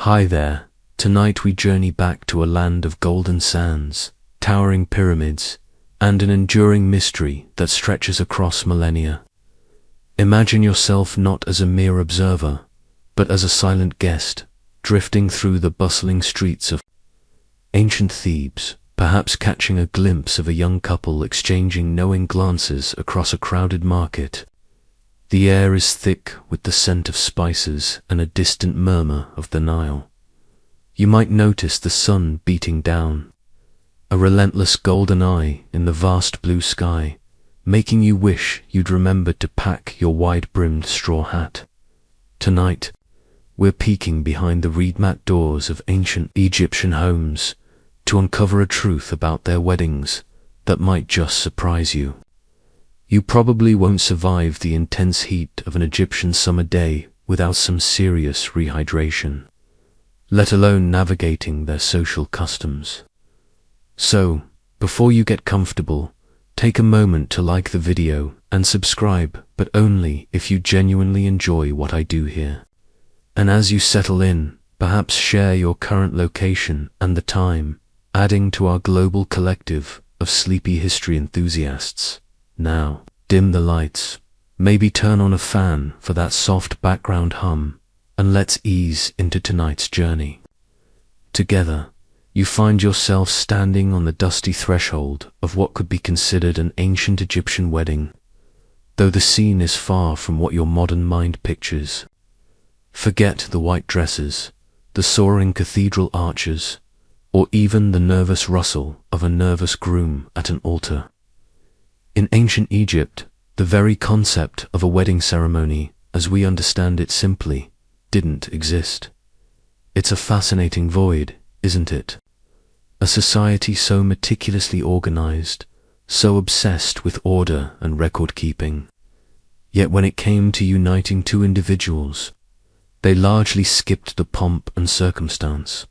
Hi there. Tonight we journey back to a land of golden sands, towering pyramids, and an enduring mystery that stretches across millennia. Imagine yourself not as a mere observer, but as a silent guest, drifting through the bustling streets of ancient Thebes, perhaps catching a glimpse of a young couple exchanging knowing glances across a crowded market. The air is thick with the scent of spices and a distant murmur of the Nile. You might notice the sun beating down, a relentless golden eye in the vast blue sky, making you wish you'd remembered to pack your wide-brimmed straw hat. Tonight, we're peeking behind the reed-mat doors of ancient Egyptian homes to uncover a truth about their weddings that might just surprise you. You probably won't survive the intense heat of an Egyptian summer day without some serious rehydration, let alone navigating their social customs. So, before you get comfortable, take a moment to like the video and subscribe, but only if you genuinely enjoy what I do here. And as you settle in, perhaps share your current location and the time, adding to our global collective of sleepy history enthusiasts. Now, dim the lights, maybe turn on a fan for that soft background hum, and let's ease into tonight's journey. Together, you find yourself standing on the dusty threshold of what could be considered an ancient Egyptian wedding, though the scene is far from what your modern mind pictures. Forget the white dresses, the soaring cathedral arches, or even the nervous rustle of a nervous groom at an altar. In ancient Egypt, the very concept of a wedding ceremony, as we understand it simply, didn't exist. It's a fascinating void, isn't it? A society so meticulously organized, so obsessed with order and record-keeping. Yet when it came to uniting two individuals, they largely skipped the pomp and circumstance.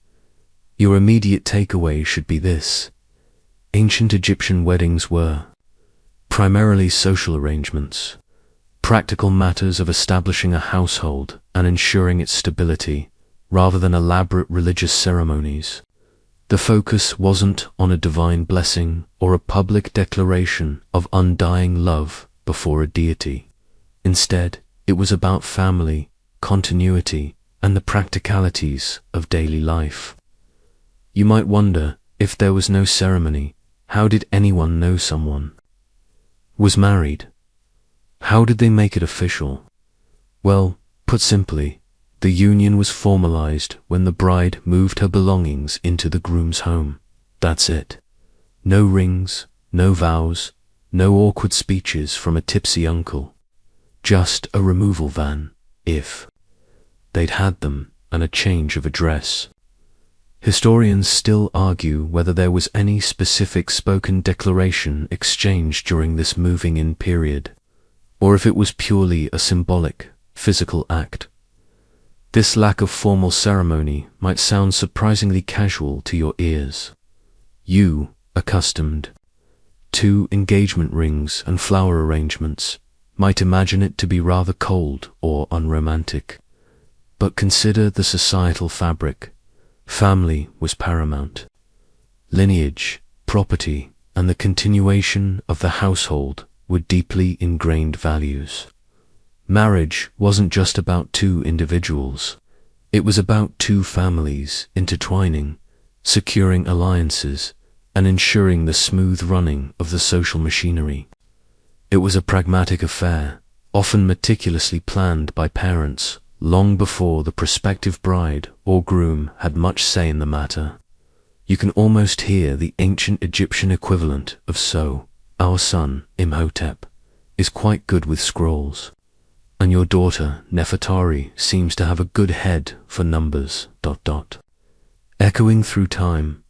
Your immediate takeaway should be this: ancient Egyptian weddings were primarily social arrangements, practical matters of establishing a household and ensuring its stability, rather than elaborate religious ceremonies. The focus wasn't on a divine blessing or a public declaration of undying love before a deity. Instead, it was about family, continuity, and the practicalities of daily life. You might wonder, if there was no ceremony, how did anyone know someone was married? How did they make it official? Well, put simply, the union was formalized when the bride moved her belongings into the groom's home. That's it. No rings, no vows, no awkward speeches from a tipsy uncle. Just a removal van, if they'd had them, and a change of address. Historians still argue whether there was any specific spoken declaration exchanged during this moving-in period, or if it was purely a symbolic, physical act. This lack of formal ceremony might sound surprisingly casual to your ears. You, accustomed to engagement rings and flower arrangements, might imagine it to be rather cold or unromantic. But consider the societal fabric. Family was paramount. Lineage, property, and the continuation of the household were deeply ingrained values. Marriage wasn't just about two individuals. It was about two families intertwining, securing alliances, and ensuring the smooth running of the social machinery. It was a pragmatic affair, often meticulously planned by parents, long before the prospective bride or groom had much say in the matter. You can almost hear the ancient Egyptian equivalent of "So, our son, Imhotep, is quite good with scrolls, and your daughter, Nefertari, seems to have a good head for numbers, ... Echoing through time,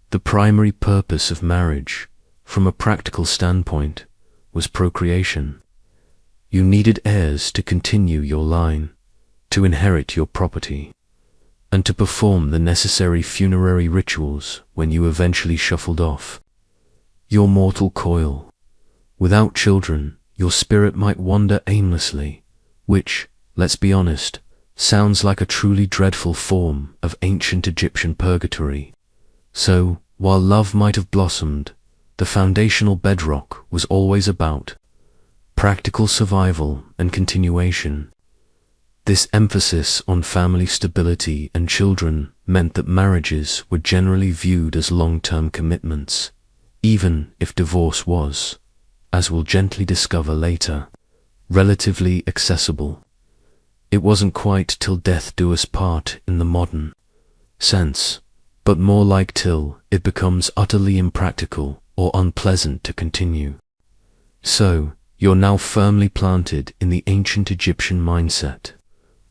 the primary purpose of marriage, from a practical standpoint, was procreation. You needed heirs to continue your line, to inherit your property, and to perform the necessary funerary rituals when you eventually shuffled off your mortal coil. Without children, your spirit might wander aimlessly, which, let's be honest, sounds like a truly dreadful form of ancient Egyptian purgatory. So, while love might have blossomed, the foundational bedrock was always about practical survival and continuation. This emphasis on family stability and children meant that marriages were generally viewed as long-term commitments, even if divorce was, as we'll gently discover later, relatively accessible. It wasn't quite till death do us part in the modern sense, but more like till it becomes utterly impractical or unpleasant to continue. So, you're now firmly planted in the ancient Egyptian mindset,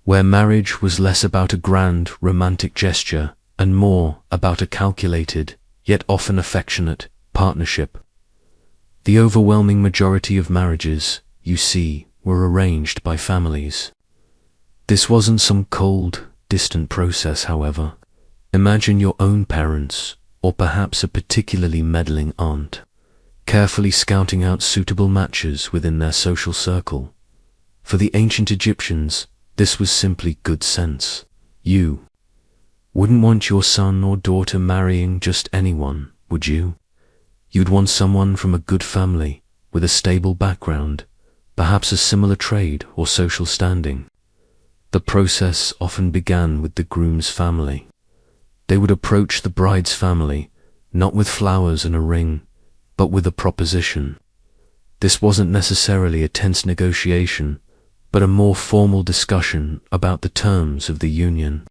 where marriage was less about a grand romantic gesture and more about a calculated, yet often affectionate, partnership. The overwhelming majority of marriages, you see, were arranged by families. This wasn't some cold, distant process, however. Imagine your own parents, or perhaps a particularly meddling aunt, carefully scouting out suitable matches within their social circle. For the ancient Egyptians, this was simply good sense. You wouldn't want your son or daughter marrying just anyone, would you? You'd want someone from a good family, with a stable background, perhaps a similar trade or social standing. The process often began with the groom's family. They would approach the bride's family, not with flowers and a ring, but with a proposition. This wasn't necessarily a tense negotiation, but a more formal discussion about the terms of the union.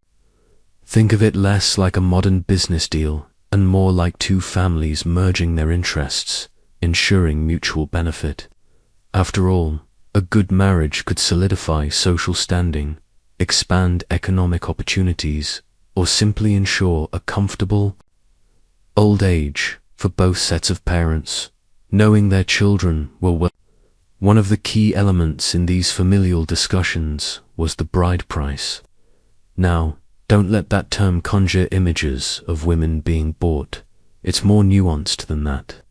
Think of it less like a modern business deal and more like two families merging their interests, ensuring mutual benefit. After all, a good marriage could solidify social standing, expand economic opportunities, or simply ensure a comfortable old age for both sets of parents, knowing their children were well. One of the key elements in these familial discussions was the bride price. Now, don't let that term conjure images of women being bought. It's more nuanced than that.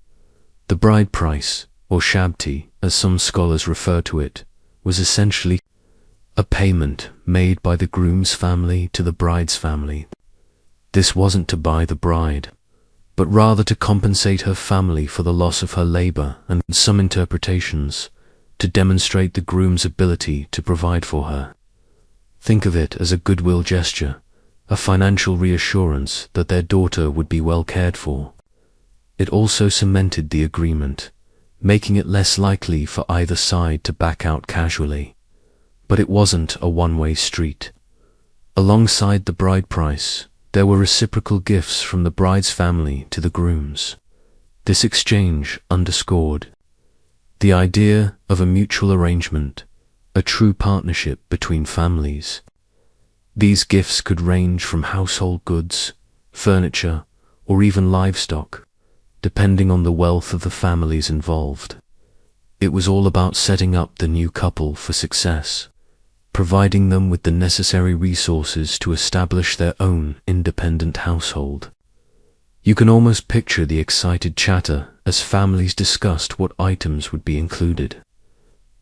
The bride price, or shabti, as some scholars refer to it, was essentially a payment made by the groom's family to the bride's family. This wasn't to buy the bride, but rather to compensate her family for the loss of her labor and, in some interpretations, to demonstrate the groom's ability to provide for her. Think of it as a goodwill gesture, a financial reassurance that their daughter would be well cared for. It also cemented the agreement, making it less likely for either side to back out casually. But it wasn't a one-way street. Alongside the bride price, there were reciprocal gifts from the bride's family to the groom's. This exchange underscored the idea of a mutual arrangement, a true partnership between families. These gifts could range from household goods, furniture, or even livestock, depending on the wealth of the families involved. It was all about setting up the new couple for success, providing them with the necessary resources to establish their own independent household. You can almost picture the excited chatter as families discussed what items would be included.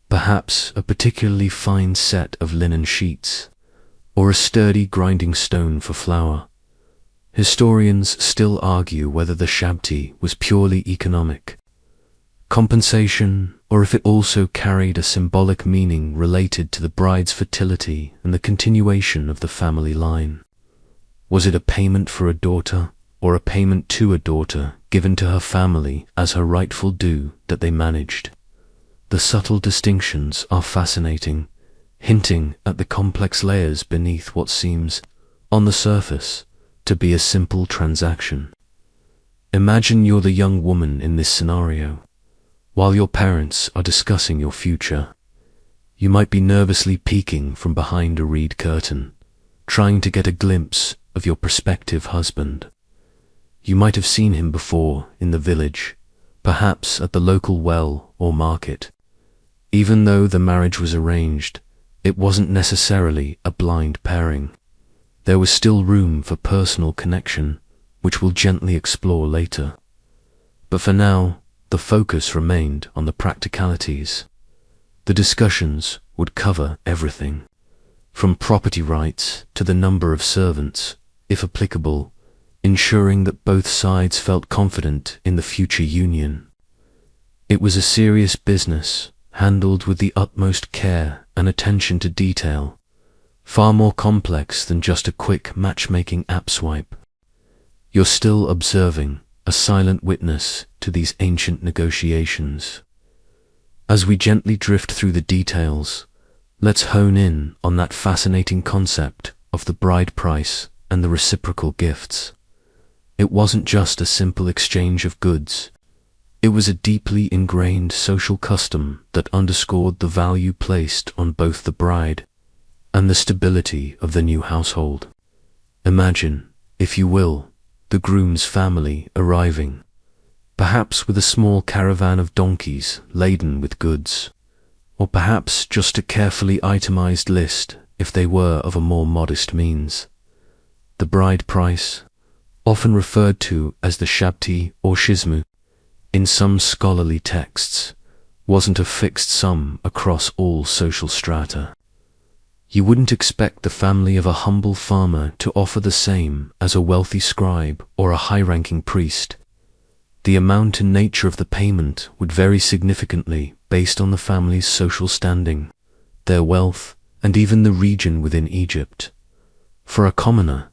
Perhaps a particularly fine set of linen sheets, or a sturdy grinding stone for flour. Historians still argue whether the shabti was purely economic compensation, or if it also carried a symbolic meaning related to the bride's fertility and the continuation of the family line. Was it a payment for a daughter, or a payment to a daughter given to her family as her rightful due that they managed? The subtle distinctions are fascinating, hinting at the complex layers beneath what seems, on the surface, to be a simple transaction. Imagine you're the young woman in this scenario. While your parents are discussing your future, you might be nervously peeking from behind a reed curtain, trying to get a glimpse of your prospective husband. You might have seen him before in the village, perhaps at the local well or market. Even though the marriage was arranged, it wasn't necessarily a blind pairing. There was still room for personal connection, which we'll gently explore later. But for now, the focus remained on the practicalities. The discussions would cover everything, from property rights to the number of servants, if applicable, ensuring that both sides felt confident in the future union. It was a serious business, handled with the utmost care and attention to detail, far more complex than just a quick matchmaking app swipe. You're still observing, a silent witness to these ancient negotiations. As we gently drift through the details, let's hone in on that fascinating concept of the bride price and the reciprocal gifts. It wasn't just a simple exchange of goods. It was a deeply ingrained social custom that underscored the value placed on both the bride and the stability of the new household. Imagine, if you will, the groom's family arriving, perhaps with a small caravan of donkeys laden with goods, or perhaps just a carefully itemized list if they were of a more modest means. The bride price, often referred to as the shabti or shizmu in some scholarly texts, wasn't a fixed sum across all social strata. You wouldn't expect the family of a humble farmer to offer the same as a wealthy scribe or a high-ranking priest. The amount and nature of the payment would vary significantly based on the family's social standing, their wealth, and even the region within Egypt. For a commoner,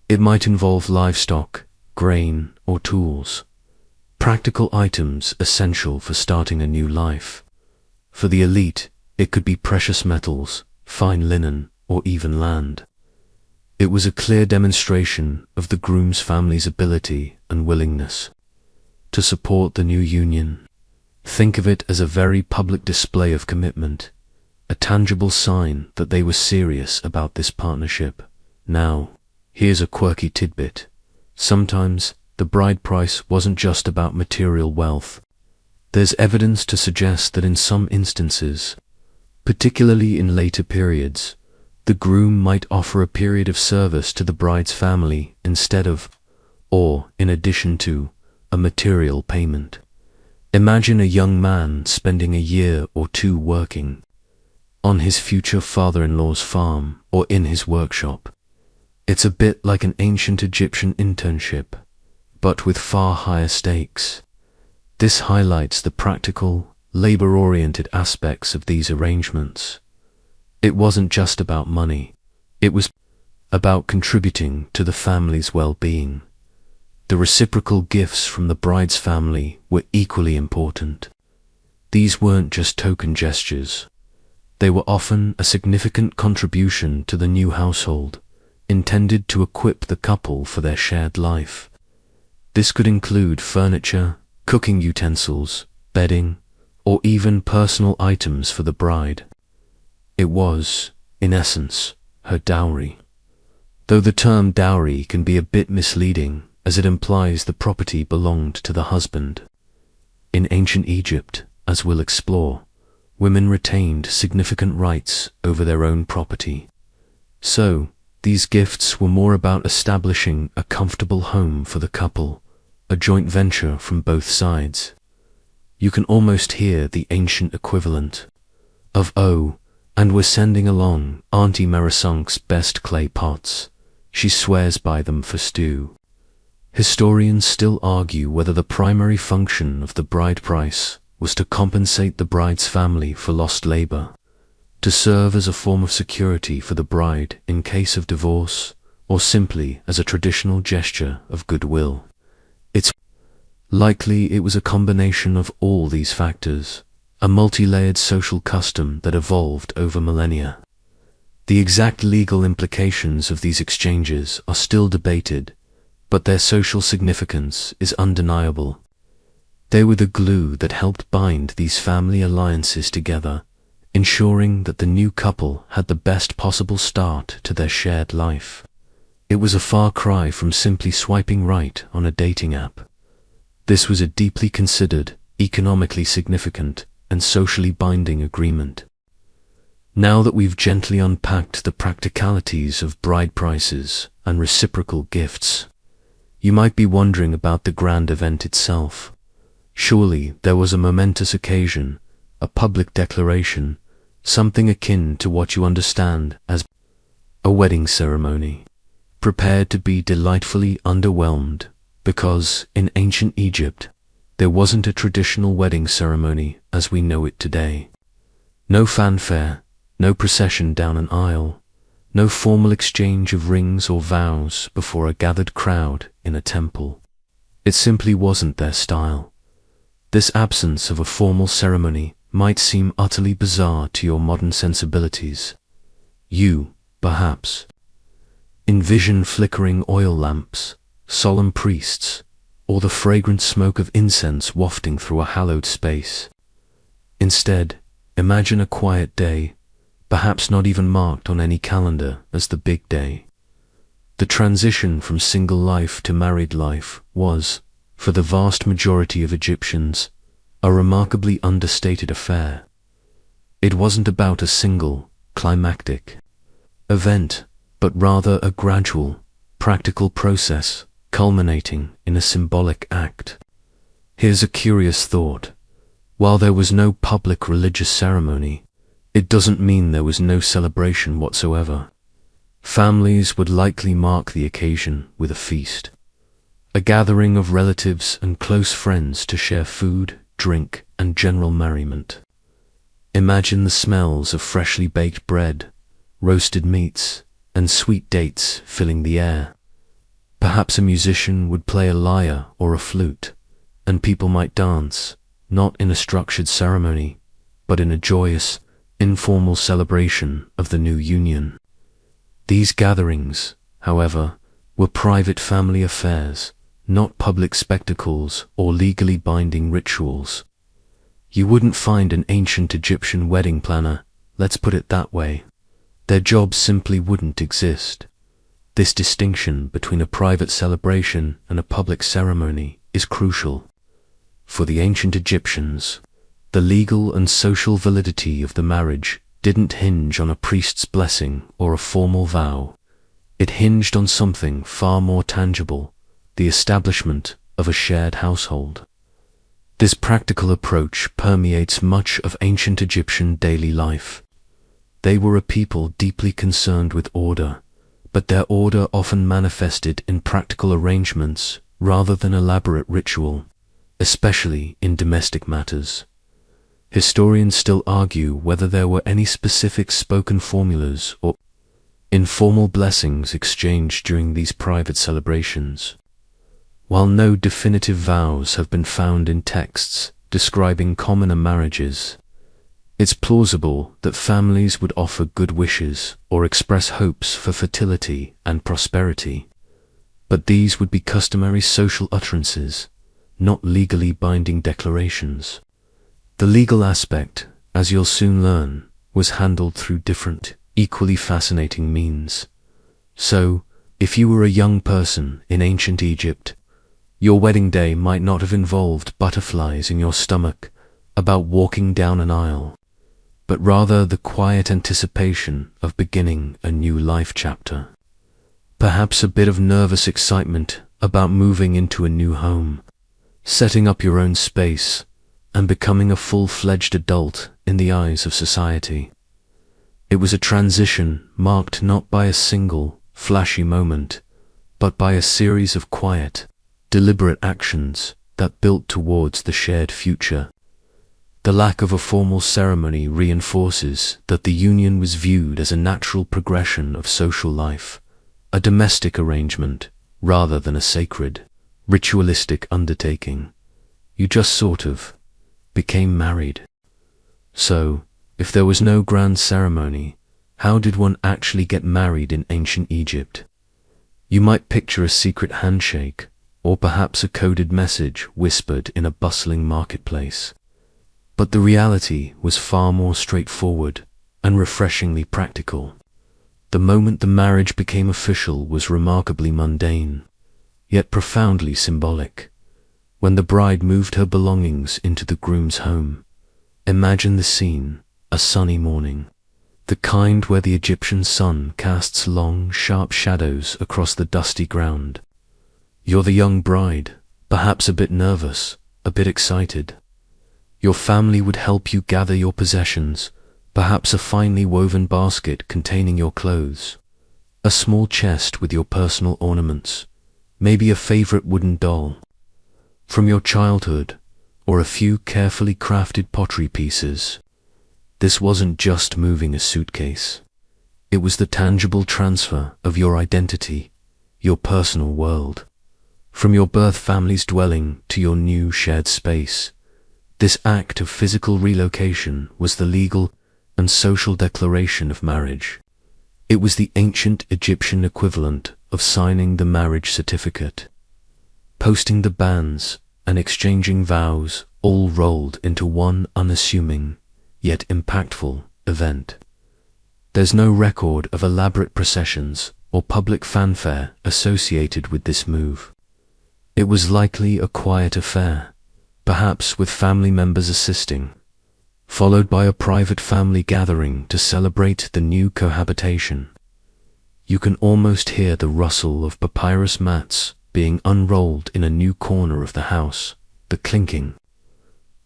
it might involve livestock, grain, or tools, practical items essential for starting a new life. For the elite, it could be precious metals, fine linen, or even land. It was a clear demonstration of the groom's family's ability and willingness to support the new union. Think of it as a very public display of commitment, a tangible sign that they were serious about this partnership. Now, here's a quirky tidbit. Sometimes, the bride price wasn't just about material wealth. There's evidence to suggest that in some instances, particularly in later periods, the groom might offer a period of service to the bride's family instead of, or in addition to, a material payment. Imagine a young man spending a year or two working on his future father-in-law's farm or in his workshop. It's a bit like an ancient Egyptian internship, but with far higher stakes. This highlights the practical, labor-oriented aspects of these arrangements. It wasn't just about money. It was about contributing to the family's well-being. The reciprocal gifts from the bride's family were equally important. These weren't just token gestures. They were often a significant contribution to the new household, intended to equip the couple for their shared life. This could include furniture, cooking utensils, bedding, or even personal items for the bride. It was, in essence, her dowry. Though the term dowry can be a bit misleading, as it implies the property belonged to the husband. In ancient Egypt, as we'll explore, women retained significant rights over their own property. So, these gifts were more about establishing a comfortable home for the couple, a joint venture from both sides. You can almost hear the ancient equivalent of, "Oh, and we're sending along Auntie Marisonk's best clay pots. She swears by them for stew." Historians still argue whether the primary function of the bride price was to compensate the bride's family for lost labor, to serve as a form of security for the bride in case of divorce, or simply as a traditional gesture of goodwill. It's likely it was a combination of all these factors, a multi-layered social custom that evolved over millennia. The exact legal implications of these exchanges are still debated, but their social significance is undeniable. They were the glue that helped bind these family alliances together, ensuring that the new couple had the best possible start to their shared life. It was a far cry from simply swiping right on a dating app. This was a deeply considered, economically significant, and socially binding agreement. Now that we've gently unpacked the practicalities of bride prices and reciprocal gifts, you might be wondering about the grand event itself. Surely there was a momentous occasion, a public declaration, something akin to what you understand as a wedding ceremony. Prepared to be delightfully underwhelmed, because in ancient Egypt, there wasn't a traditional wedding ceremony as we know it today. No fanfare, no procession down an aisle, no formal exchange of rings or vows before a gathered crowd in a temple. It simply wasn't their style. This absence of a formal ceremony might seem utterly bizarre to your modern sensibilities. You, perhaps, envision flickering oil lamps, solemn priests, or the fragrant smoke of incense wafting through a hallowed space. Instead, imagine a quiet day, perhaps not even marked on any calendar as the big day. The transition from single life to married life was, for the vast majority of Egyptians, a remarkably understated affair. It wasn't about a single, climactic event, but rather a gradual, practical process culminating in a symbolic act. Here's a curious thought. While there was no public religious ceremony, it doesn't mean there was no celebration whatsoever. Families would likely mark the occasion with a feast, a gathering of relatives and close friends to share food, drink, and general merriment. Imagine the smells of freshly baked bread, roasted meats, and sweet dates filling the air. Perhaps a musician would play a lyre or a flute, and people might dance, not in a structured ceremony, but in a joyous, informal celebration of the new union. These gatherings, however, were private family affairs, not public spectacles or legally binding rituals. You wouldn't find an ancient Egyptian wedding planner, let's put it that way. Their job simply wouldn't exist. This distinction between a private celebration and a public ceremony is crucial. For the ancient Egyptians, the legal and social validity of the marriage didn't hinge on a priest's blessing or a formal vow. It hinged on something far more tangible, the establishment of a shared household. This practical approach permeates much of ancient Egyptian daily life. They were a people deeply concerned with order, but their order often manifested in practical arrangements rather than elaborate ritual, especially in domestic matters. Historians still argue whether there were any specific spoken formulas or informal blessings exchanged during these private celebrations. While no definitive vows have been found in texts describing commoner marriages, it's plausible that families would offer good wishes or express hopes for fertility and prosperity, but these would be customary social utterances, not legally binding declarations. The legal aspect, as you'll soon learn, was handled through different, equally fascinating means. So, if you were a young person in ancient Egypt, your wedding day might not have involved butterflies in your stomach about walking down an aisle, but rather the quiet anticipation of beginning a new life chapter. Perhaps a bit of nervous excitement about moving into a new home, setting up your own space, and becoming a full-fledged adult in the eyes of society. It was a transition marked not by a single, flashy moment, but by a series of quiet, deliberate actions that built towards the shared future. The lack of a formal ceremony reinforces that the union was viewed as a natural progression of social life, a domestic arrangement rather than a sacred, ritualistic undertaking. You just sort of became married. So, if there was no grand ceremony, how did one actually get married in ancient Egypt? You might picture a secret handshake, or perhaps a coded message whispered in a bustling marketplace. But the reality was far more straightforward and refreshingly practical. The moment the marriage became official was remarkably mundane, yet profoundly symbolic. When the bride moved her belongings into the groom's home, imagine the scene, a sunny morning, the kind where the Egyptian sun casts long, sharp shadows across the dusty ground. You're the young bride, perhaps a bit nervous, a bit excited. Your family would help you gather your possessions, Perhaps a finely woven basket containing your clothes, a small chest with your personal ornaments, maybe a favorite wooden doll from your childhood, or a few carefully crafted pottery pieces. This wasn't just moving a suitcase. It was the tangible transfer of your identity, your personal world. From your birth family's dwelling to your new shared space, this act of physical relocation was the legal and social declaration of marriage. It was the ancient Egyptian equivalent of signing the marriage certificate, posting the banns, and exchanging vows, all rolled into one unassuming, yet impactful event. There's no record of elaborate processions or public fanfare associated with this move. It was likely a quiet affair, perhaps with family members assisting, followed by a private family gathering to celebrate the new cohabitation. You can almost hear the rustle of papyrus mats being unrolled in a new corner of the house, the clinking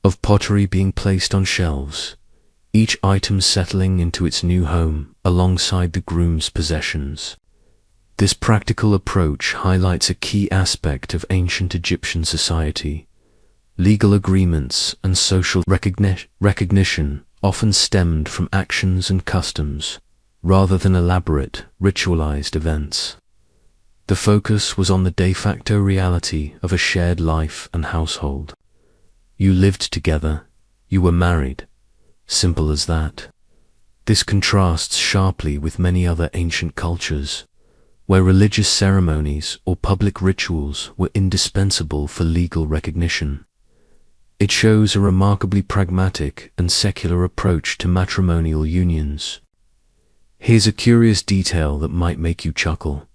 of pottery being placed on shelves, each item settling into its new home alongside the groom's possessions. This practical approach highlights a key aspect of ancient Egyptian society. Legal agreements and social recognition often stemmed from actions and customs, rather than elaborate, ritualized events. The focus was on the de facto reality of a shared life and household. You lived together, you were married. Simple as that. This contrasts sharply with many other ancient cultures, where religious ceremonies or public rituals were indispensable for legal recognition. It shows a remarkably pragmatic and secular approach to matrimonial unions. Here's a curious detail that might make you chuckle.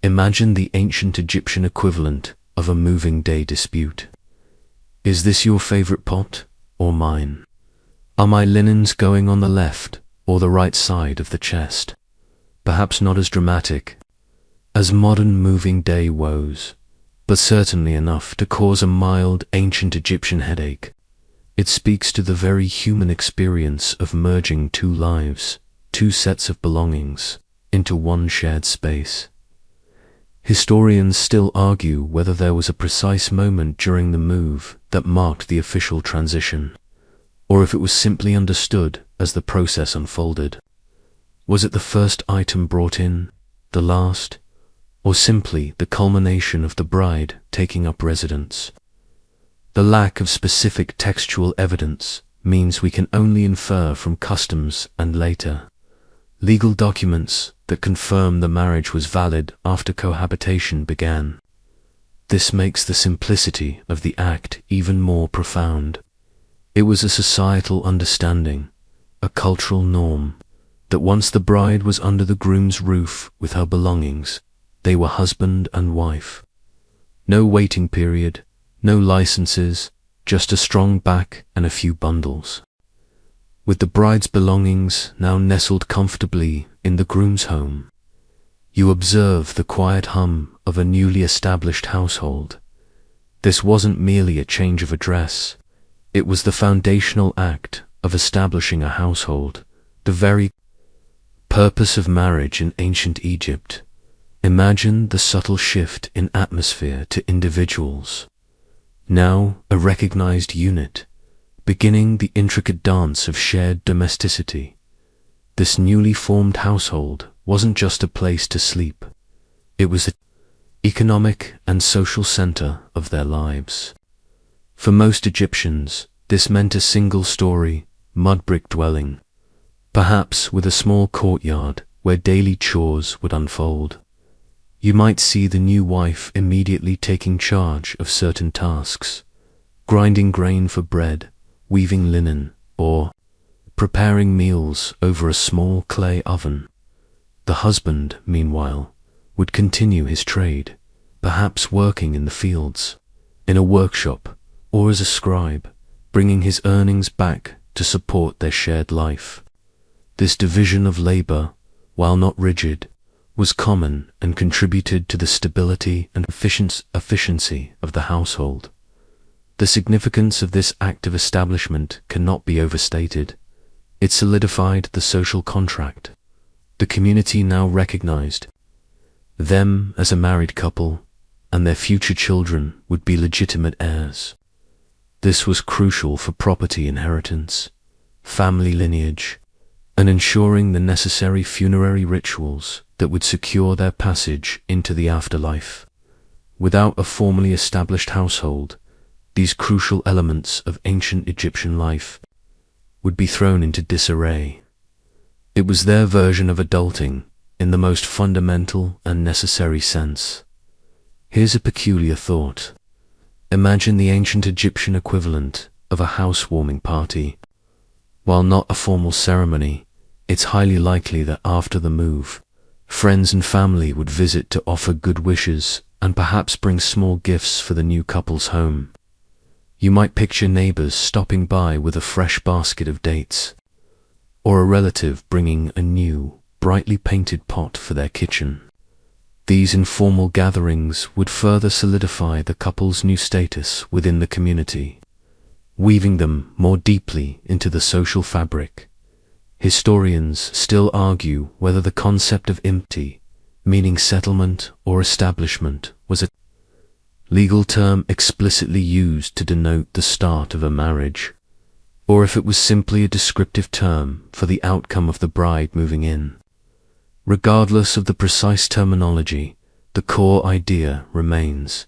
Imagine the ancient Egyptian equivalent of a moving day dispute. Is this your favorite pot or mine? Are my linens going on the left or the right side of the chest? Perhaps not as dramatic as modern moving day woes, but certainly enough to cause a mild ancient Egyptian headache. It speaks to the very human experience of merging two lives, two sets of belongings, into one shared space. Historians still argue whether there was a precise moment during the move that marked the official transition, or if it was simply understood as the process unfolded. Was it the first item brought in, the last, or simply the culmination of the bride taking up residence? The lack of specific textual evidence means we can only infer from customs and later legal documents that confirm the marriage was valid after cohabitation began. This makes the simplicity of the act even more profound. It was a societal understanding, a cultural norm, that once the bride was under the groom's roof with her belongings, they were husband and wife. No waiting period, no licenses, just a strong back and a few bundles. With the bride's belongings now nestled comfortably in the groom's home, you observe the quiet hum of a newly established household. This wasn't merely a change of address, it was the foundational act of establishing a household, the very purpose of marriage in ancient Egypt. Imagine the subtle shift in atmosphere to individuals, now a recognized unit, beginning the intricate dance of shared domesticity. This newly formed household wasn't just a place to sleep, it was the economic and social center of their lives. For most Egyptians, this meant a single-story, mud-brick dwelling, perhaps with a small courtyard where daily chores would unfold. You might see the new wife immediately taking charge of certain tasks, grinding grain for bread, weaving linen, or preparing meals over a small clay oven. The husband, meanwhile, would continue his trade, perhaps working in the fields, in a workshop, or as a scribe, bringing his earnings back to support their shared life. This division of labor, while not rigid, was common and contributed to the stability and efficiency of the household. The significance of this act of establishment cannot be overstated. It solidified the social contract. The community now recognized them as a married couple, and their future children would be legitimate heirs. This was crucial for property inheritance, family lineage, and ensuring the necessary funerary rituals that would secure their passage into the afterlife. Without a formally established household, these crucial elements of ancient Egyptian life would be thrown into disarray. It was their version of adulting in the most fundamental and necessary sense. Here's a peculiar thought. Imagine the ancient Egyptian equivalent of a housewarming party. While not a formal ceremony, it's highly likely that after the move, friends and family would visit to offer good wishes and perhaps bring small gifts for the new couple's home. You might picture neighbors stopping by with a fresh basket of dates, or a relative bringing a new, brightly painted pot for their kitchen. These informal gatherings would further solidify the couple's new status within the community, weaving them more deeply into the social fabric. Historians still argue whether the concept of imti, meaning settlement or establishment, was a legal term explicitly used to denote the start of a marriage, or if it was simply a descriptive term for the outcome of the bride moving in. Regardless of the precise terminology, the core idea remains.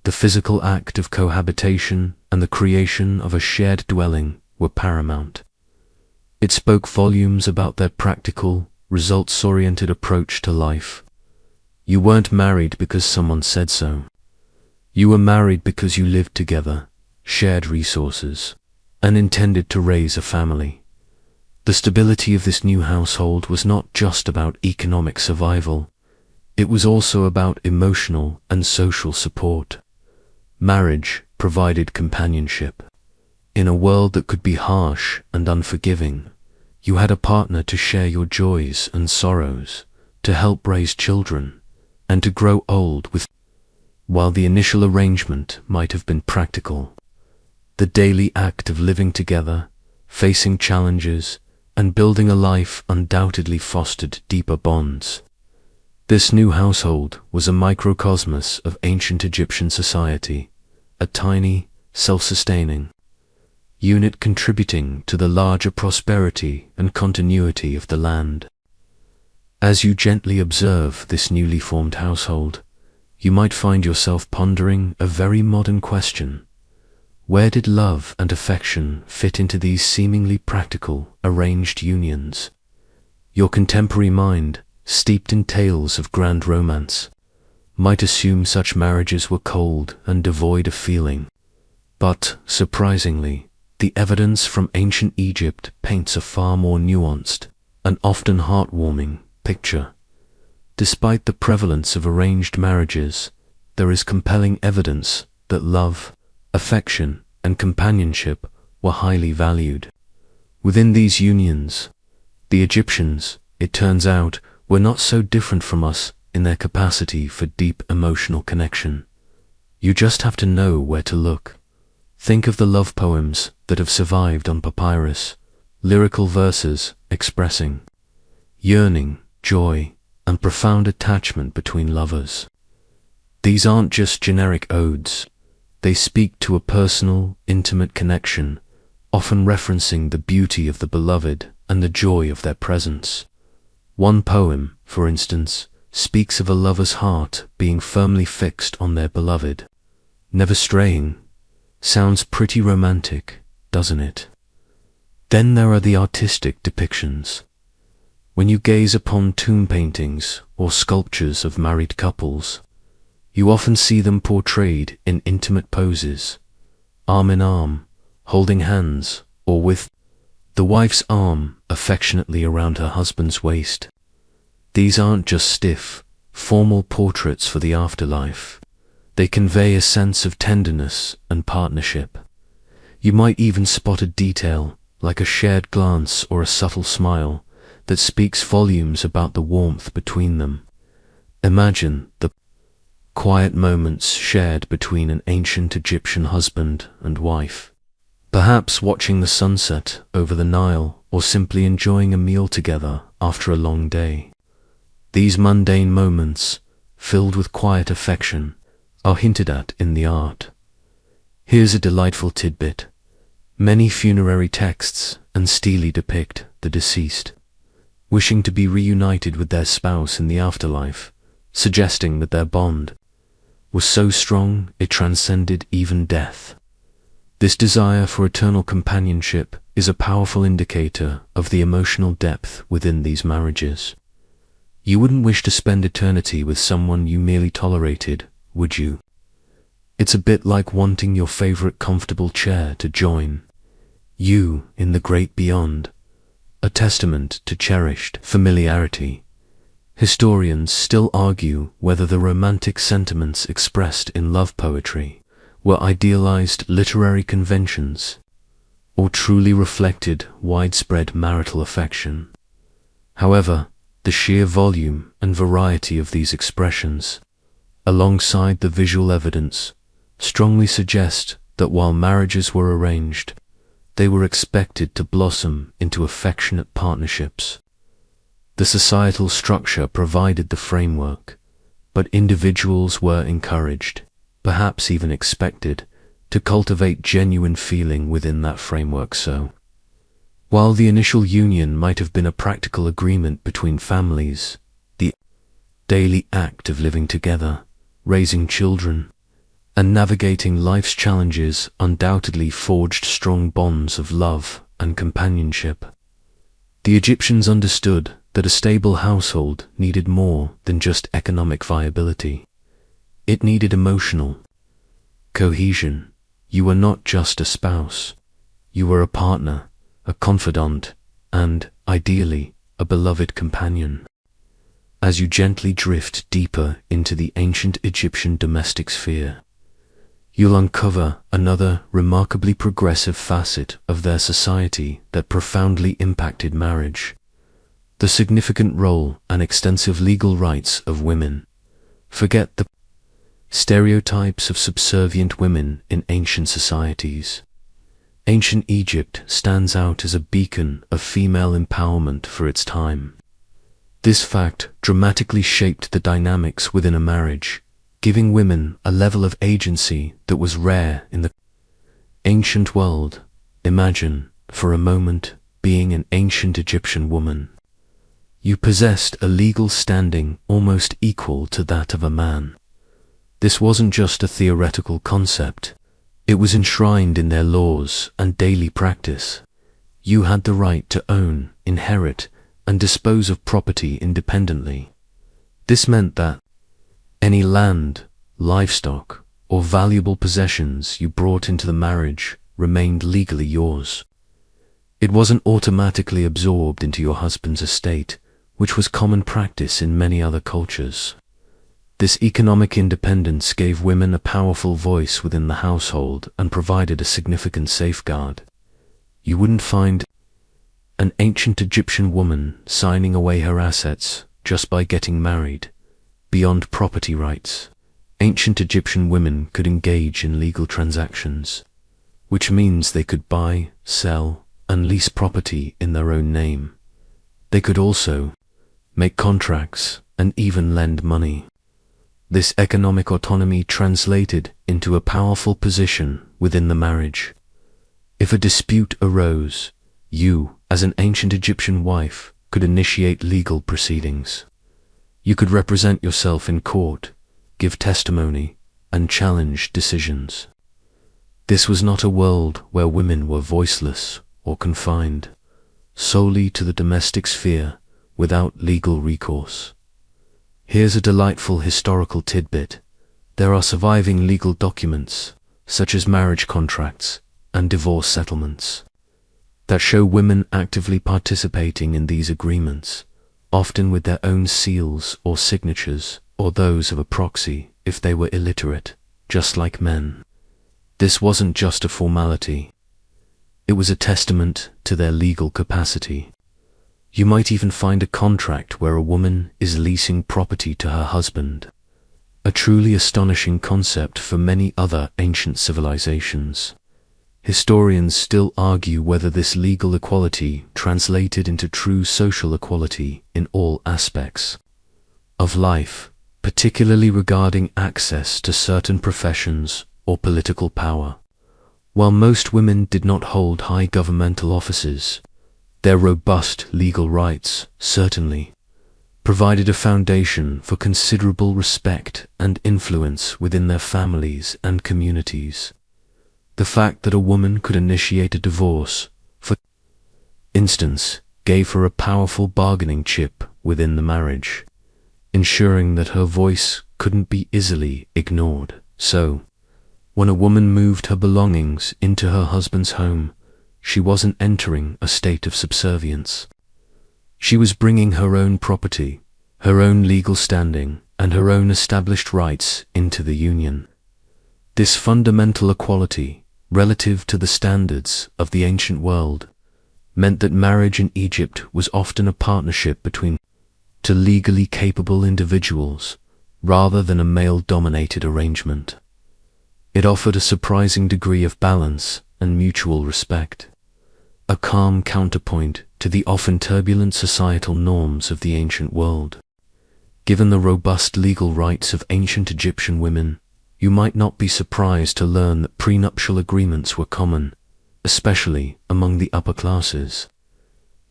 The physical act of cohabitation and the creation of a shared dwelling were paramount. It spoke volumes about their practical, results-oriented approach to life. You weren't married because someone said so. You were married because you lived together, shared resources, and intended to raise a family. The stability of this new household was not just about economic survival. It was also about emotional and social support. Marriage provided companionship. In a world that could be harsh and unforgiving, you had a partner to share your joys and sorrows, to help raise children, and to grow old with. While the initial arrangement might have been practical, the daily act of living together, facing challenges, and building a life undoubtedly fostered deeper bonds. This new household was a microcosmos of ancient Egyptian society, a tiny, self-sustaining unit contributing to the larger prosperity and continuity of the land. As you gently observe this newly formed household, you might find yourself pondering a very modern question. Where did love and affection fit into these seemingly practical, arranged unions? Your contemporary mind, steeped in tales of grand romance, might assume such marriages were cold and devoid of feeling. But, surprisingly, the evidence from ancient Egypt paints a far more nuanced and often heartwarming picture. Despite the prevalence of arranged marriages, there is compelling evidence that love, affection, and companionship were highly valued. Within these unions, the Egyptians, it turns out, were not so different from us in their capacity for deep emotional connection. You just have to know where to look. Think of the love poems that have survived on papyrus, lyrical verses expressing yearning, joy, and profound attachment between lovers. These aren't just generic odes. They speak to a personal, intimate connection, often referencing the beauty of the beloved and the joy of their presence. One poem, for instance, speaks of a lover's heart being firmly fixed on their beloved, never straying. Sounds pretty romantic, doesn't it? Then there are the artistic depictions. When you gaze upon tomb paintings or sculptures of married couples, you often see them portrayed in intimate poses, arm in arm, holding hands, or with the wife's arm affectionately around her husband's waist. These aren't just stiff, formal portraits for the afterlife. They convey a sense of tenderness and partnership. You might even spot a detail, like a shared glance or a subtle smile, that speaks volumes about the warmth between them. Imagine the quiet moments shared between an ancient Egyptian husband and wife. Perhaps watching the sunset over the Nile or simply enjoying a meal together after a long day. These mundane moments, filled with quiet affection, are hinted at in the art. Here's a delightful tidbit. Many funerary texts and stelae depict the deceased wishing to be reunited with their spouse in the afterlife, suggesting that their bond was so strong it transcended even death. This desire for eternal companionship is a powerful indicator of the emotional depth within these marriages. You wouldn't wish to spend eternity with someone you merely tolerated, would you? It's a bit like wanting your favorite comfortable chair to join you in the great beyond, a testament to cherished familiarity. Historians still argue whether the romantic sentiments expressed in love poetry were idealized literary conventions or truly reflected widespread marital affection. However, the sheer volume and variety of these expressions, alongside the visual evidence, strongly suggest that while marriages were arranged, they were expected to blossom into affectionate partnerships. The societal structure provided the framework, but individuals were encouraged, perhaps even expected, to cultivate genuine feeling within that framework. So, while the initial union might have been a practical agreement between families, the daily act of living together, raising children, and navigating life's challenges undoubtedly forged strong bonds of love and companionship. The Egyptians understood that a stable household needed more than just economic viability. It needed emotional cohesion. You were not just a spouse. You were a partner, a confidant, and, ideally, a beloved companion. As you gently drift deeper into the ancient Egyptian domestic sphere, you'll uncover another remarkably progressive facet of their society that profoundly impacted marriage: the significant role and extensive legal rights of women. Forget the stereotypes of subservient women in ancient societies. Ancient Egypt stands out as a beacon of female empowerment for its time. This fact dramatically shaped the dynamics within a marriage, giving women a level of agency that was rare in the ancient world. Imagine, for a moment, being an ancient Egyptian woman. You possessed a legal standing almost equal to that of a man. This wasn't just a theoretical concept. It was enshrined in their laws and daily practice. You had the right to own, inherit, and dispose of property independently. This meant that any land, livestock, or valuable possessions you brought into the marriage remained legally yours. It wasn't automatically absorbed into your husband's estate, which was common practice in many other cultures. This economic independence gave women a powerful voice within the household and provided a significant safeguard. You wouldn't find an ancient Egyptian woman signing away her assets just by getting married. Beyond property rights, ancient Egyptian women could engage in legal transactions, which means they could buy, sell, and lease property in their own name. They could also make contracts and even lend money. This economic autonomy translated into a powerful position within the marriage. If a dispute arose, you, as an ancient Egyptian wife, could initiate legal proceedings. You could represent yourself in court, give testimony, and challenge decisions. This was not a world where women were voiceless or confined solely to the domestic sphere without legal recourse. Here's a delightful historical tidbit. There are surviving legal documents, such as marriage contracts and divorce settlements, that show women actively participating in these agreements, often with their own seals or signatures, or those of a proxy if they were illiterate, just like men. This wasn't just a formality. It was a testament to their legal capacity. You might even find a contract where a woman is leasing property to her husband, a truly astonishing concept for many other ancient civilizations. Historians still argue whether this legal equality translated into true social equality in all aspects of life, particularly regarding access to certain professions or political power. While most women did not hold high governmental offices, their robust legal rights certainly provided a foundation for considerable respect and influence within their families and communities. The fact that a woman could initiate a divorce, for instance, gave her a powerful bargaining chip within the marriage, ensuring that her voice couldn't be easily ignored. So, when a woman moved her belongings into her husband's home, she wasn't entering a state of subservience. She was bringing her own property, her own legal standing, and her own established rights into the union. This fundamental equality, relative to the standards of the ancient world, meant that marriage in Egypt was often a partnership between two legally capable individuals, rather than a male-dominated arrangement. It offered a surprising degree of balance and mutual respect, a calm counterpoint to the often turbulent societal norms of the ancient world. Given the robust legal rights of ancient Egyptian women, you might not be surprised to learn that prenuptial agreements were common, especially among the upper classes.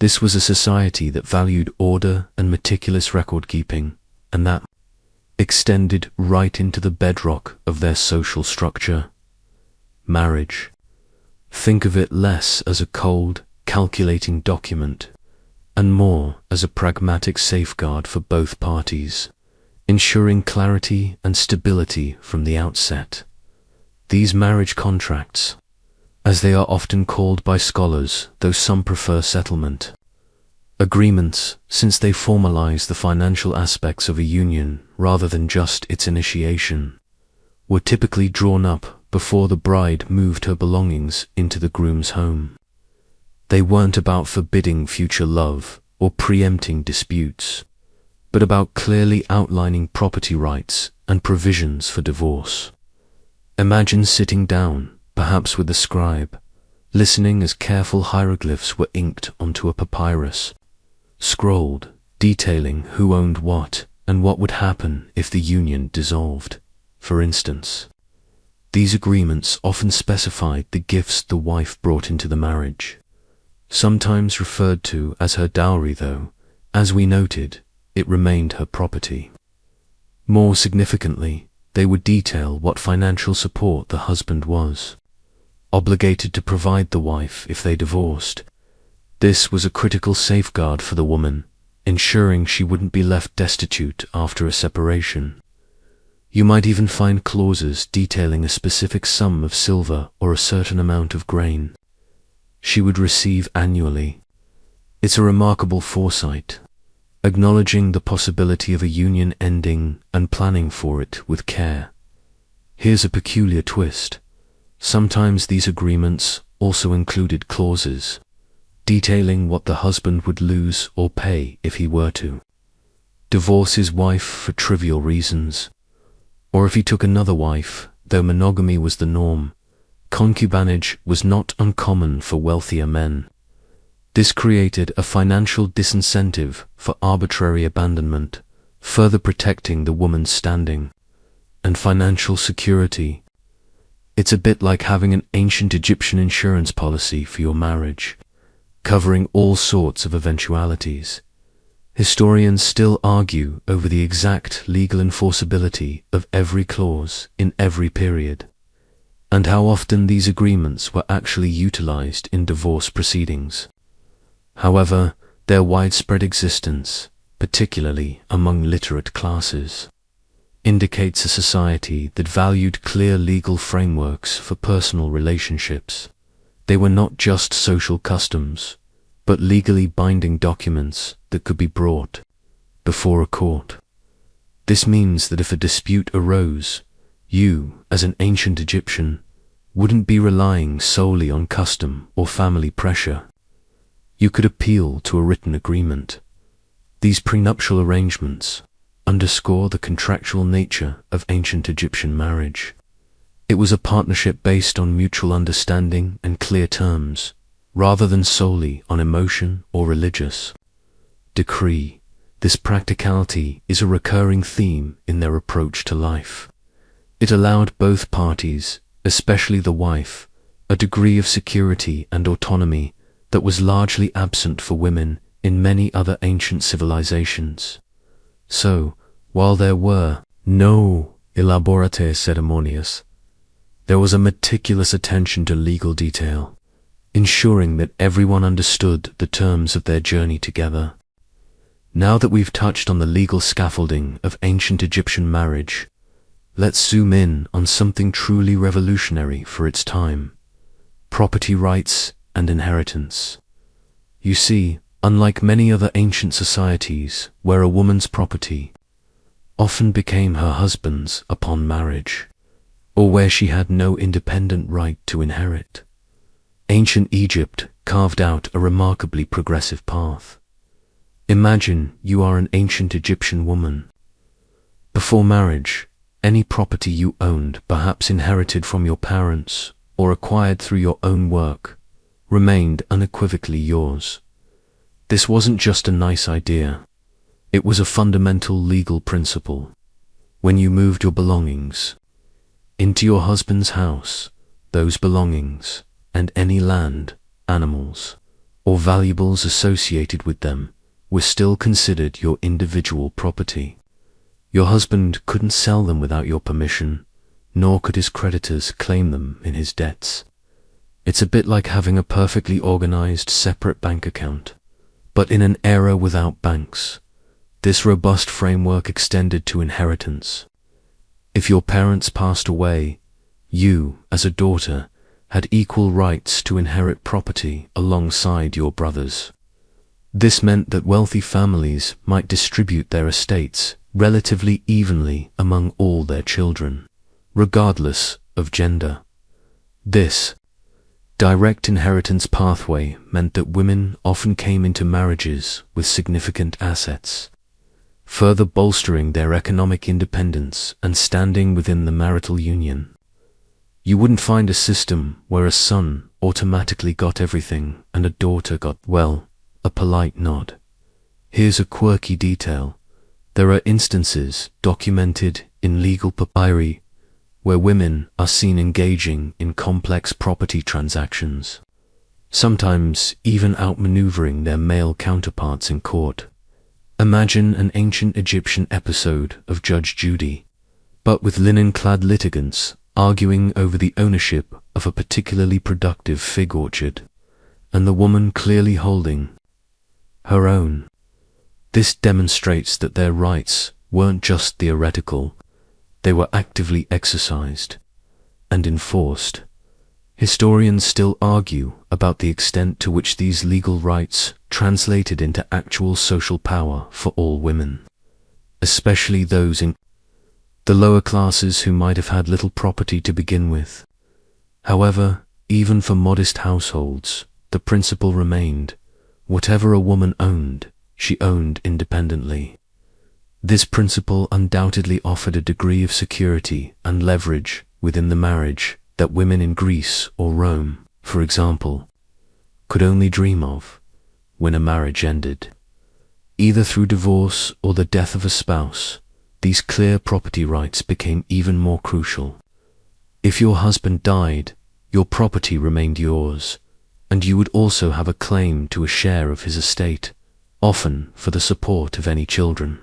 This was a society that valued order and meticulous record-keeping, and that extended right into the bedrock of their social structure: marriage. Think of it less as a cold, calculating document, and more as a pragmatic safeguard for both parties, ensuring clarity and stability from the outset. These marriage contracts, as they are often called by scholars, though some prefer settlement agreements, since they formalize the financial aspects of a union rather than just its initiation, were typically drawn up before the bride moved her belongings into the groom's home. They weren't about forbidding future love or preempting disputes, but about clearly outlining property rights and provisions for divorce. Imagine sitting down, perhaps with a scribe, listening as careful hieroglyphs were inked onto a papyrus, scrolled, detailing who owned what and what would happen if the union dissolved, for instance. These agreements often specified the gifts the wife brought into the marriage, sometimes referred to as her dowry, though, as we noted, it remained her property. More significantly, they would detail what financial support the husband was obligated to provide the wife if they divorced. This was a critical safeguard for the woman, ensuring she wouldn't be left destitute after a separation. You might even find clauses detailing a specific sum of silver or a certain amount of grain she would receive annually. It's a remarkable foresight, acknowledging the possibility of a union ending and planning for it with care. Here's a peculiar twist. Sometimes these agreements also included clauses detailing what the husband would lose or pay if he were to divorce his wife for trivial reasons, or if he took another wife. Though monogamy was the norm, concubinage was not uncommon for wealthier men. This created a financial disincentive for arbitrary abandonment, further protecting the woman's standing and financial security. It's a bit like having an ancient Egyptian insurance policy for your marriage, covering all sorts of eventualities. Historians still argue over the exact legal enforceability of every clause in every period, and how often these agreements were actually utilized in divorce proceedings. However, their widespread existence, particularly among literate classes, indicates a society that valued clear legal frameworks for personal relationships. They were not just social customs, but legally binding documents that could be brought before a court. This means that if a dispute arose, you, as an ancient Egyptian, wouldn't be relying solely on custom or family pressure. You could appeal to a written agreement. These prenuptial arrangements underscore the contractual nature of ancient Egyptian marriage. It was a partnership based on mutual understanding and clear terms, rather than solely on emotion or religious decree. This practicality is a recurring theme in their approach to life. It allowed both parties, especially the wife, a degree of security and autonomy that was largely absent for women in many other ancient civilizations. So, while there were no elaborate ceremonies, there was a meticulous attention to legal detail, ensuring that everyone understood the terms of their journey together. Now that we've touched on the legal scaffolding of ancient Egyptian marriage, let's zoom in on something truly revolutionary for its time: property rights and inheritance. You see, unlike many other ancient societies where a woman's property often became her husband's upon marriage, or where she had no independent right to inherit, ancient Egypt carved out a remarkably progressive path. Imagine you are an ancient Egyptian woman. Before marriage, any property you owned, perhaps inherited from your parents or acquired through your own work, remained unequivocally yours. This wasn't just a nice idea. It was a fundamental legal principle. When you moved your belongings into your husband's house, those belongings and any land, animals, or valuables associated with them were still considered your individual property. Your husband couldn't sell them without your permission, nor could his creditors claim them in his debts. It's a bit like having a perfectly organized separate bank account. But in an era without banks, this robust framework extended to inheritance. If your parents passed away, you, as a daughter, had equal rights to inherit property alongside your brothers. This meant that wealthy families might distribute their estates relatively evenly among all their children, regardless of gender. This direct inheritance pathway meant that women often came into marriages with significant assets, further bolstering their economic independence and standing within the marital union. You wouldn't find a system where a son automatically got everything and a daughter got, well, a polite nod. Here's a quirky detail. There are instances documented in legal papyri where women are seen engaging in complex property transactions, sometimes even outmaneuvering their male counterparts in court. Imagine an ancient Egyptian episode of Judge Judy, but with linen-clad litigants arguing over the ownership of a particularly productive fig orchard, and the woman clearly holding her own. This demonstrates that their rights weren't just theoretical, they were actively exercised and enforced. Historians still argue about the extent to which these legal rights translated into actual social power for all women, especially those in the lower classes who might have had little property to begin with. However, even for modest households, the principle remained: whatever a woman owned, she owned independently. This principle undoubtedly offered a degree of security and leverage within the marriage that women in Greece or Rome, for example, could only dream of when a marriage ended. Either through divorce or the death of a spouse, these clear property rights became even more crucial. If your husband died, your property remained yours, and you would also have a claim to a share of his estate, often for the support of any children.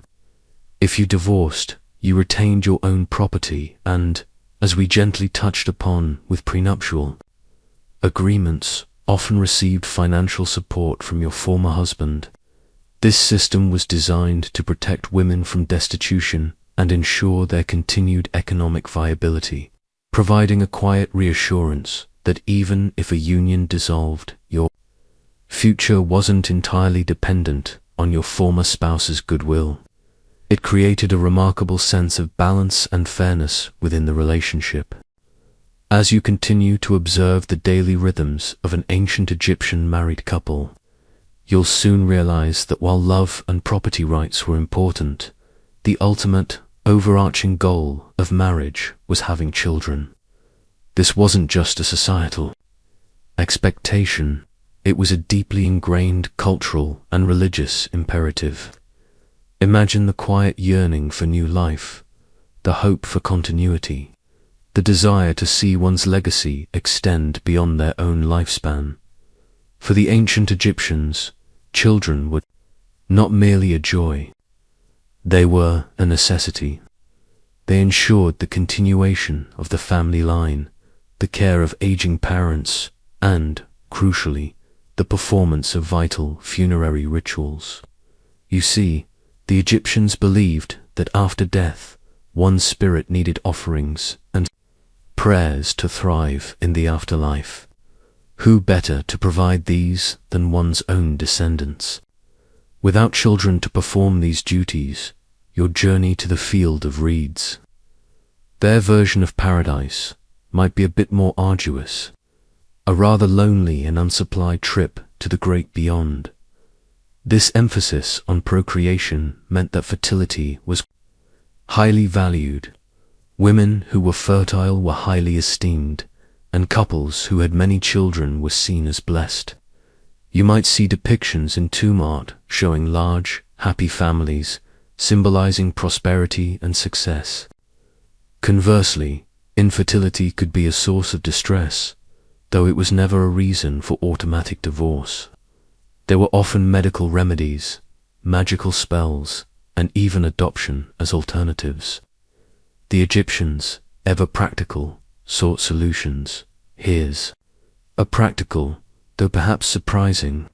If you divorced, you retained your own property and, as we gently touched upon with prenuptial agreements, often received financial support from your former husband. This system was designed to protect women from destitution and ensure their continued economic viability, providing a quiet reassurance that even if a union dissolved, your future wasn't entirely dependent on your former spouse's goodwill. It created a remarkable sense of balance and fairness within the relationship. As you continue to observe the daily rhythms of an ancient Egyptian married couple, you'll soon realize that while love and property rights were important, the ultimate, overarching goal of marriage was having children. This wasn't just a societal expectation, it was a deeply ingrained cultural and religious imperative. Imagine the quiet yearning for new life, the hope for continuity, the desire to see one's legacy extend beyond their own lifespan. For the ancient Egyptians, children were not merely a joy, they were a necessity. They ensured the continuation of the family line, the care of aging parents, and, crucially, the performance of vital funerary rituals. You see, the Egyptians believed that after death, one's spirit needed offerings and prayers to thrive in the afterlife. Who better to provide these than one's own descendants? Without children to perform these duties, your journey to the field of reeds, their version of paradise, might be a bit more arduous, a rather lonely and unsupplied trip to the great beyond. This emphasis on procreation meant that fertility was highly valued. Women who were fertile were highly esteemed, and couples who had many children were seen as blessed. You might see depictions in tomb art showing large, happy families, symbolizing prosperity and success. Conversely, infertility could be a source of distress, though it was never a reason for automatic divorce. There were often medical remedies, magical spells, and even adoption as alternatives. The Egyptians, ever practical, sought solutions. Here's a practical, though perhaps surprising,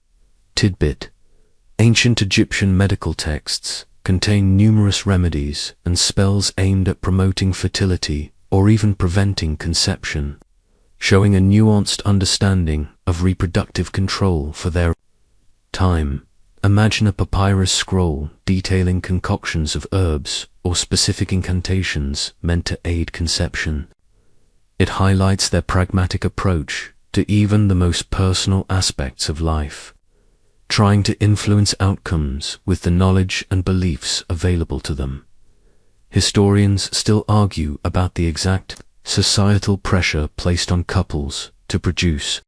tidbit. Ancient Egyptian medical texts contain numerous remedies and spells aimed at promoting fertility or even preventing conception, showing a nuanced understanding of reproductive control for their time. Imagine a papyrus scroll detailing concoctions of herbs or specific incantations meant to aid conception. It highlights their pragmatic approach to even the most personal aspects of life, trying to influence outcomes with the knowledge and beliefs available to them. Historians still argue about the exact societal pressure placed on couples to produce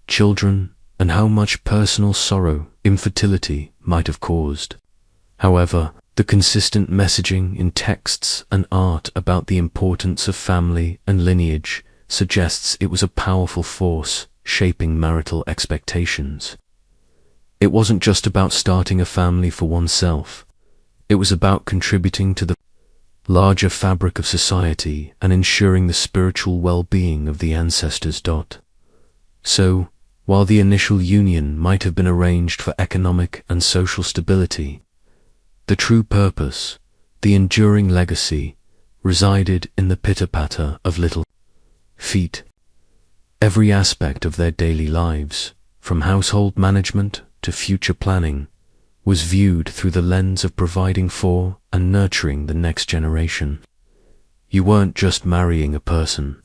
children and how much personal sorrow infertility might have caused. However, the consistent messaging in texts and art about the importance of family and lineage suggests it was a powerful force shaping marital expectations. It wasn't just about starting a family for oneself, it was about contributing to the larger fabric of society and ensuring the spiritual well-being of the ancestors. So, while the initial union might have been arranged for economic and social stability, the true purpose, the enduring legacy, resided in the pitter-patter of little feet. Every aspect of their daily lives, from household management to future planning, was viewed through the lens of providing for and nurturing the next generation. You weren't just marrying a person,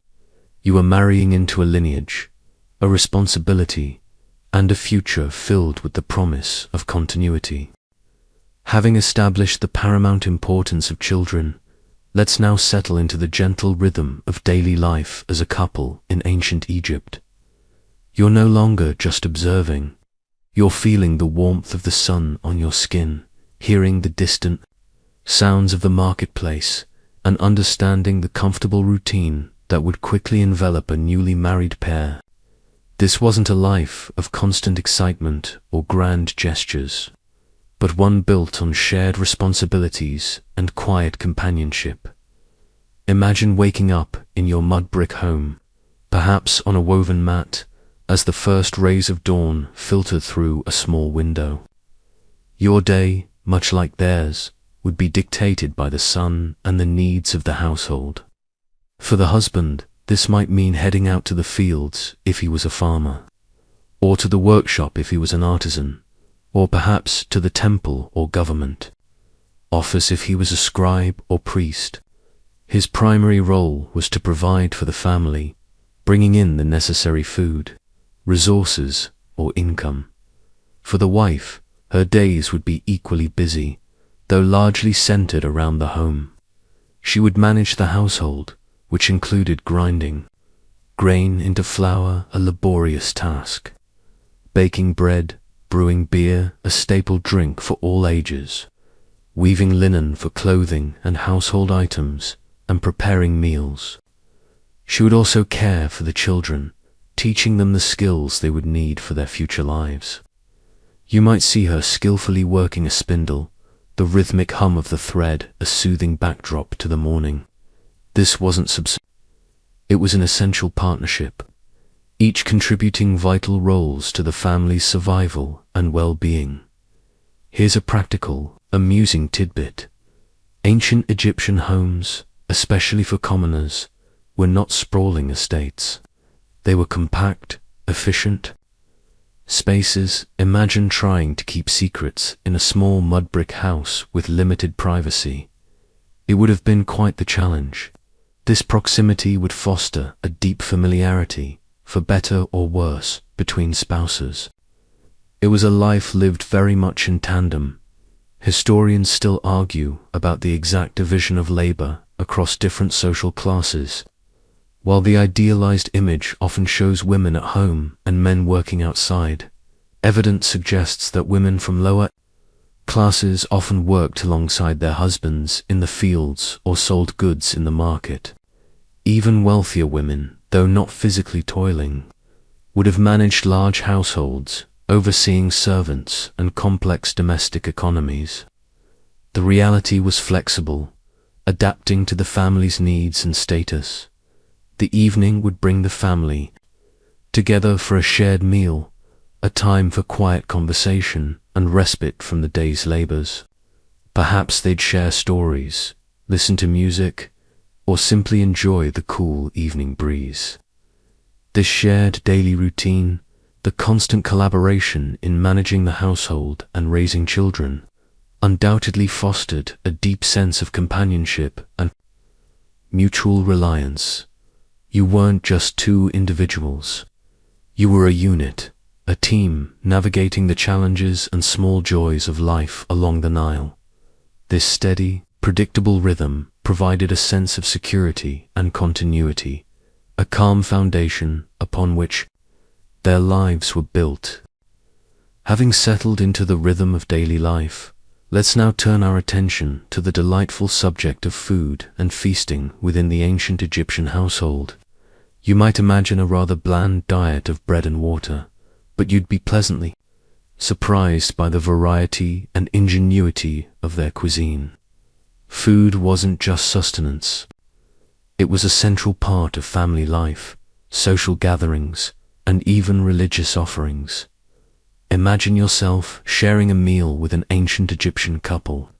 you were marrying into a lineage, a responsibility, and a future filled with the promise of continuity. Having established the paramount importance of children, let's now settle into the gentle rhythm of daily life as a couple in ancient Egypt. You're no longer just observing. You're feeling the warmth of the sun on your skin, hearing the distant sounds of the marketplace, and understanding the comfortable routine that would quickly envelop a newly married pair. This wasn't a life of constant excitement or grand gestures, but one built on shared responsibilities and quiet companionship. Imagine waking up in your mud brick home, perhaps on a woven mat, as the first rays of dawn filtered through a small window. Your day, much like theirs, would be dictated by the sun and the needs of the household. For the husband, this might mean heading out to the fields if he was a farmer, or to the workshop if he was an artisan, or perhaps to the temple or government office if he was a scribe or priest. His primary role was to provide for the family, bringing in the necessary food, resources, or income. For the wife, her days would be equally busy, though largely centered around the home. She would manage the household, which included grinding, grain into flour a laborious task, baking bread, brewing beer a staple drink for all ages, weaving linen for clothing and household items, and preparing meals. She would also care for the children, teaching them the skills they would need for their future lives. You might see her skillfully working a spindle, the rhythmic hum of the thread a soothing backdrop to the morning. This wasn't it was an essential partnership, each contributing vital roles to the family's survival and well-being. Here's a practical, amusing tidbit. Ancient Egyptian homes, especially for commoners, were not sprawling estates. They were compact, efficient spaces. Imagine trying to keep secrets in a small mud brick house with limited privacy. It would have been quite the challenge. This proximity would foster a deep familiarity, for better or worse, between spouses. It was a life lived very much in tandem. Historians still argue about the exact division of labor across different social classes. While the idealized image often shows women at home and men working outside, evidence suggests that women from lower classes often worked alongside their husbands in the fields or sold goods in the market. Even wealthier women, though not physically toiling, would have managed large households, overseeing servants and complex domestic economies. The reality was flexible, adapting to the family's needs and status. The evening would bring the family together for a shared meal, a time for quiet conversation and respite from the day's labors. Perhaps they'd share stories, listen to music, or simply enjoy the cool evening breeze. This shared daily routine, the constant collaboration in managing the household and raising children, undoubtedly fostered a deep sense of companionship and mutual reliance. You weren't just two individuals. You were a unit, a team navigating the challenges and small joys of life along the Nile. This steady, predictable rhythm provided a sense of security and continuity, a calm foundation upon which their lives were built. Having settled into the rhythm of daily life, let's now turn our attention to the delightful subject of food and feasting within the ancient Egyptian household. You might imagine a rather bland diet of bread and water, but you'd be pleasantly surprised by the variety and ingenuity of their cuisine. Food wasn't just sustenance. It was a central part of family life, social gatherings, and even religious offerings. Imagine yourself sharing a meal with an ancient Egyptian couple.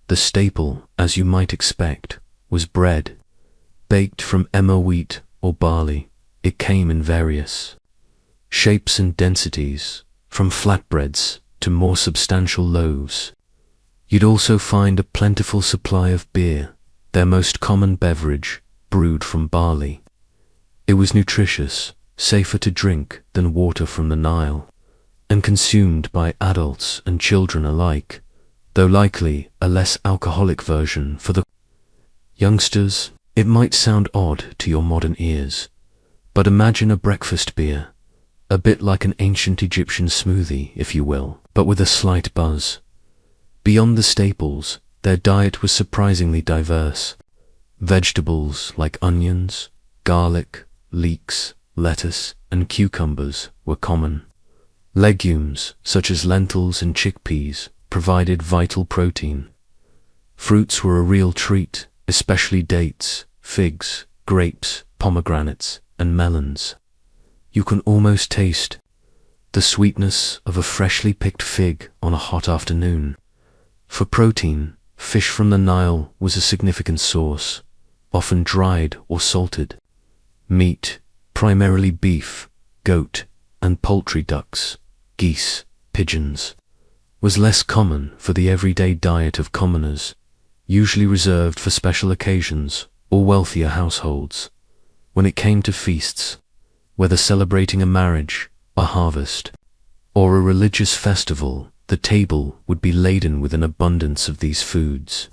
The staple, as you might expect, was bread, baked from emmer wheat or barley. It came in various shapes and densities, from flatbreads to more substantial loaves. You'd also find a plentiful supply of beer, their most common beverage, brewed from barley. It was nutritious, safer to drink than water from the Nile, and consumed by adults and children alike, though likely a less alcoholic version for the youngsters. It might sound odd to your modern ears, but imagine a breakfast beer, a bit like an ancient Egyptian smoothie, if you will, but with a slight buzz. Beyond the staples, their diet was surprisingly diverse. Vegetables like onions, garlic, leeks, lettuce, and cucumbers were common. Legumes, such as lentils and chickpeas, provided vital protein. Fruits were a real treat, especially dates, figs, grapes, pomegranates, and melons. You can almost taste the sweetness of a freshly picked fig on a hot afternoon. For protein, fish from the Nile was a significant source, often dried or salted. Meat, primarily beef, goat, and poultry ducks, geese, pigeons, was less common for the everyday diet of commoners, usually reserved for special occasions or wealthier households. When it came to feasts, whether celebrating a marriage, a harvest, or a religious festival, the table would be laden with an abundance of these foods.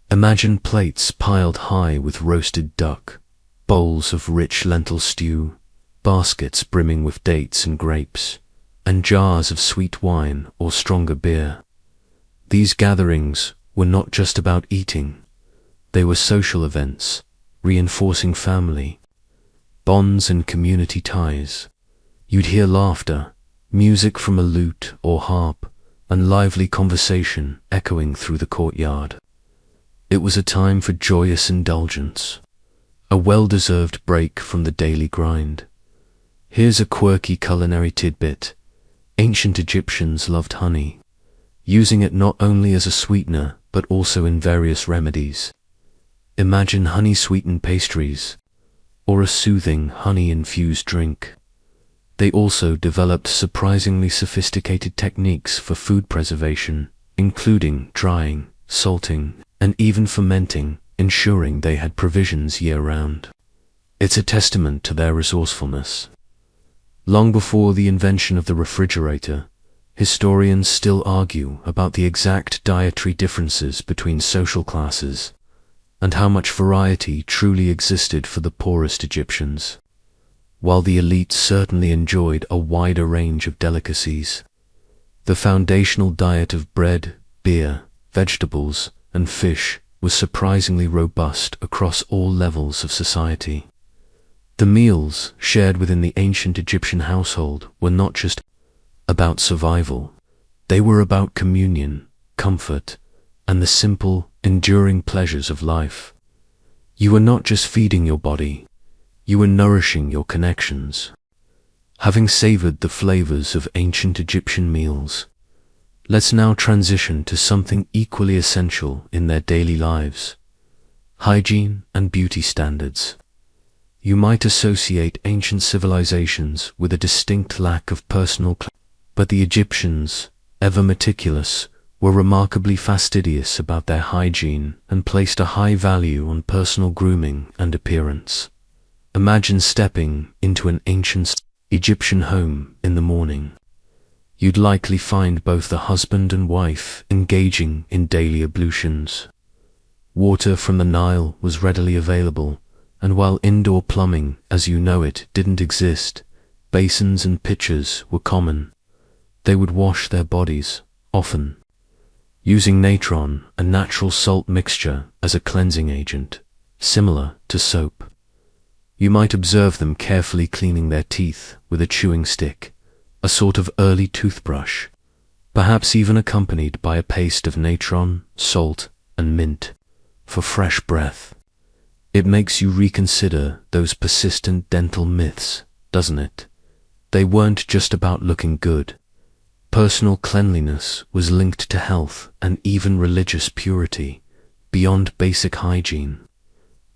Imagine plates piled high with roasted duck, bowls of rich lentil stew, baskets brimming with dates and grapes, and jars of sweet wine or stronger beer. These gatherings were not just about eating, they were social events, reinforcing family, bonds and community ties. You'd hear laughter, music from a lute or harp, and lively conversation echoing through the courtyard. It was a time for joyous indulgence, a well-deserved break from the daily grind. Here's a quirky culinary tidbit. Ancient Egyptians loved honey, using it not only as a sweetener but also in various remedies. Imagine honey-sweetened pastries, or a soothing honey-infused drink. They also developed surprisingly sophisticated techniques for food preservation, including drying, salting, and even fermenting, ensuring they had provisions year-round. It's a testament to their resourcefulness. Long before the invention of the refrigerator, historians still argue about the exact dietary differences between social classes and how much variety truly existed for the poorest Egyptians. While the elite certainly enjoyed a wider range of delicacies, the foundational diet of bread, beer, vegetables, and fish was surprisingly robust across all levels of society. The meals shared within the ancient Egyptian household were not just about survival, they were about communion, comfort, and the simple, enduring pleasures of life. You were not just feeding your body, you were nourishing your connections. Having savored the flavors of ancient Egyptian meals, let's now transition to something equally essential in their daily lives: hygiene and beauty standards. You might associate ancient civilizations with a distinct lack of personal cleanliness, but the Egyptians, ever meticulous, were remarkably fastidious about their hygiene and placed a high value on personal grooming and appearance. Imagine stepping into an ancient Egyptian home in the morning. You'd likely find both the husband and wife engaging in daily ablutions. Water from the Nile was readily available, and while indoor plumbing, as you know it, didn't exist, basins and pitchers were common. They would wash their bodies, often using natron, a natural salt mixture, as a cleansing agent, similar to soap. You might observe them carefully cleaning their teeth with a chewing stick, a sort of early toothbrush, perhaps even accompanied by a paste of natron, salt, and mint, for fresh breath. It makes you reconsider those persistent dental myths, doesn't it? They weren't just about looking good. Personal cleanliness was linked to health and even religious purity, beyond basic hygiene.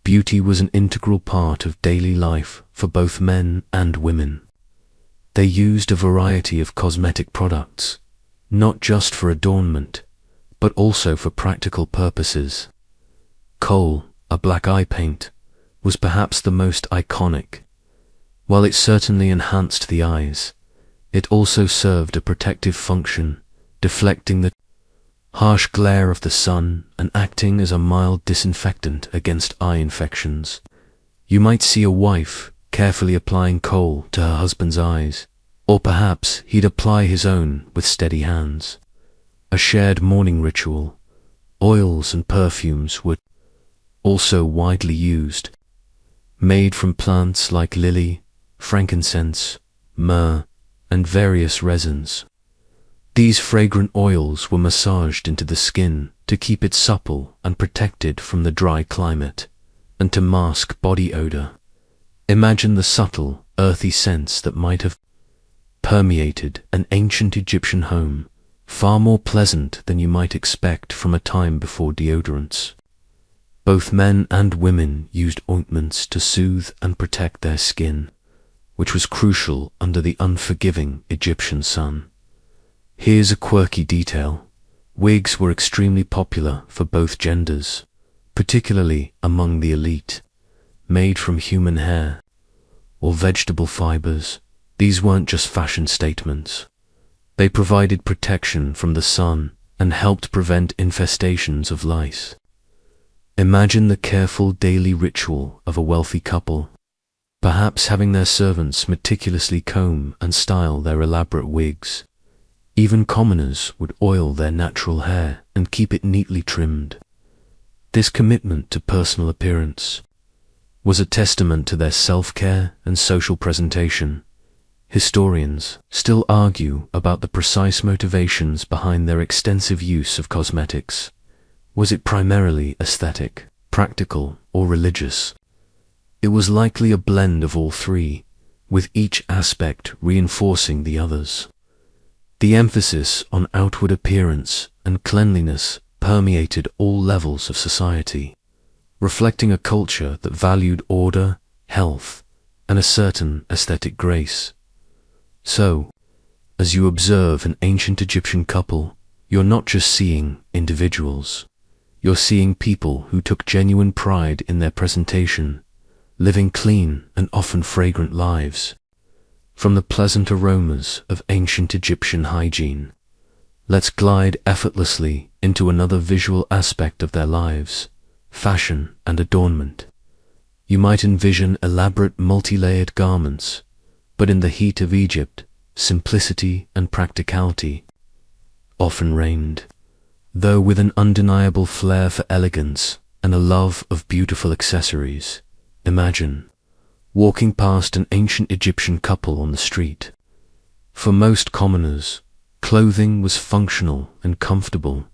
Beauty was an integral part of daily life for both men and women. They used a variety of cosmetic products, not just for adornment, but also for practical purposes. Kohl, a black eye paint, was perhaps the most iconic. While it certainly enhanced the eyes, it also served a protective function, deflecting the harsh glare of the sun and acting as a mild disinfectant against eye infections. You might see a wife carefully applying kohl to her husband's eyes, or perhaps he'd apply his own with steady hands. A shared morning ritual. Oils and perfumes were also widely used, made from plants like lily, frankincense, myrrh, and various resins. These fragrant oils were massaged into the skin to keep it supple and protected from the dry climate, and to mask body odor. Imagine the subtle, earthy scents that might have permeated an ancient Egyptian home, far more pleasant than you might expect from a time before deodorants. Both men and women used ointments to soothe and protect their skin, which was crucial under the unforgiving Egyptian sun. Here's a quirky detail. Wigs were extremely popular for both genders, particularly among the elite. Made from human hair or vegetable fibers, these weren't just fashion statements. They provided protection from the sun and helped prevent infestations of lice. Imagine the careful daily ritual of a wealthy couple, perhaps having their servants meticulously comb and style their elaborate wigs. Even commoners would oil their natural hair and keep it neatly trimmed. This commitment to personal appearance was a testament to their self-care and social presentation. Historians still argue about the precise motivations behind their extensive use of cosmetics. Was it primarily aesthetic, practical, or religious? It was likely a blend of all three, with each aspect reinforcing the others. The emphasis on outward appearance and cleanliness permeated all levels of society, reflecting a culture that valued order, health, and a certain aesthetic grace. So, as you observe an ancient Egyptian couple, you're not just seeing individuals. You're seeing people who took genuine pride in their presentation, living clean and often fragrant lives. From the pleasant aromas of ancient Egyptian hygiene, let's glide effortlessly into another visual aspect of their lives: fashion and adornment. You might envision elaborate multi-layered garments, but in the heat of Egypt, simplicity and practicality often reigned. Though with an undeniable flair for elegance and a love of beautiful accessories. Imagine walking past an ancient Egyptian couple on the street. For most commoners, clothing was functional and comfortable,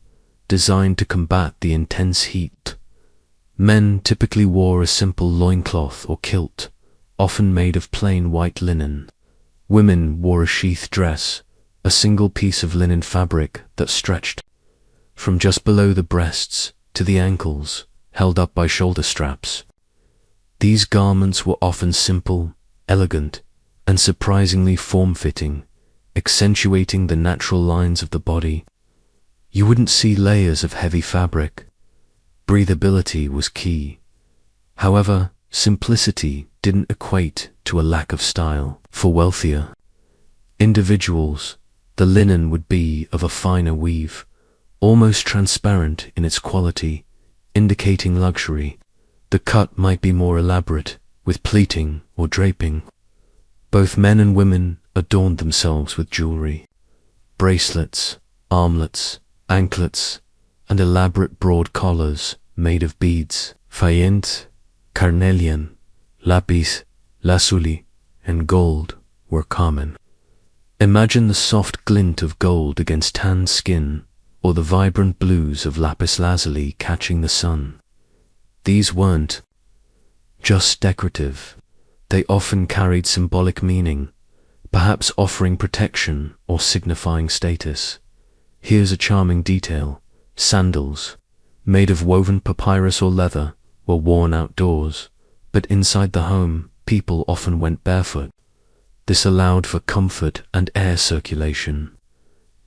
designed to combat the intense heat. Men typically wore a simple loincloth or kilt, often made of plain white linen. Women wore a sheath dress, a single piece of linen fabric that stretched from just below the breasts to the ankles, held up by shoulder straps. These garments were often simple, elegant, and surprisingly form-fitting, accentuating the natural lines of the body. You wouldn't see layers of heavy fabric. Breathability was key. However, simplicity didn't equate to a lack of style. For wealthier individuals, the linen would be of a finer weave, almost transparent in its quality, indicating luxury. The cut might be more elaborate, with pleating or draping. Both men and women adorned themselves with jewelry, bracelets, armlets, anklets, and elaborate broad collars made of beads. Faience, carnelian, lapis lazuli, and gold were common. Imagine the soft glint of gold against tanned skin, or the vibrant blues of lapis lazuli catching the sun. These weren't just decorative. They often carried symbolic meaning, perhaps offering protection or signifying status. Here's a charming detail: sandals, made of woven papyrus or leather, were worn outdoors, but inside the home, people often went barefoot. This allowed for comfort and air circulation.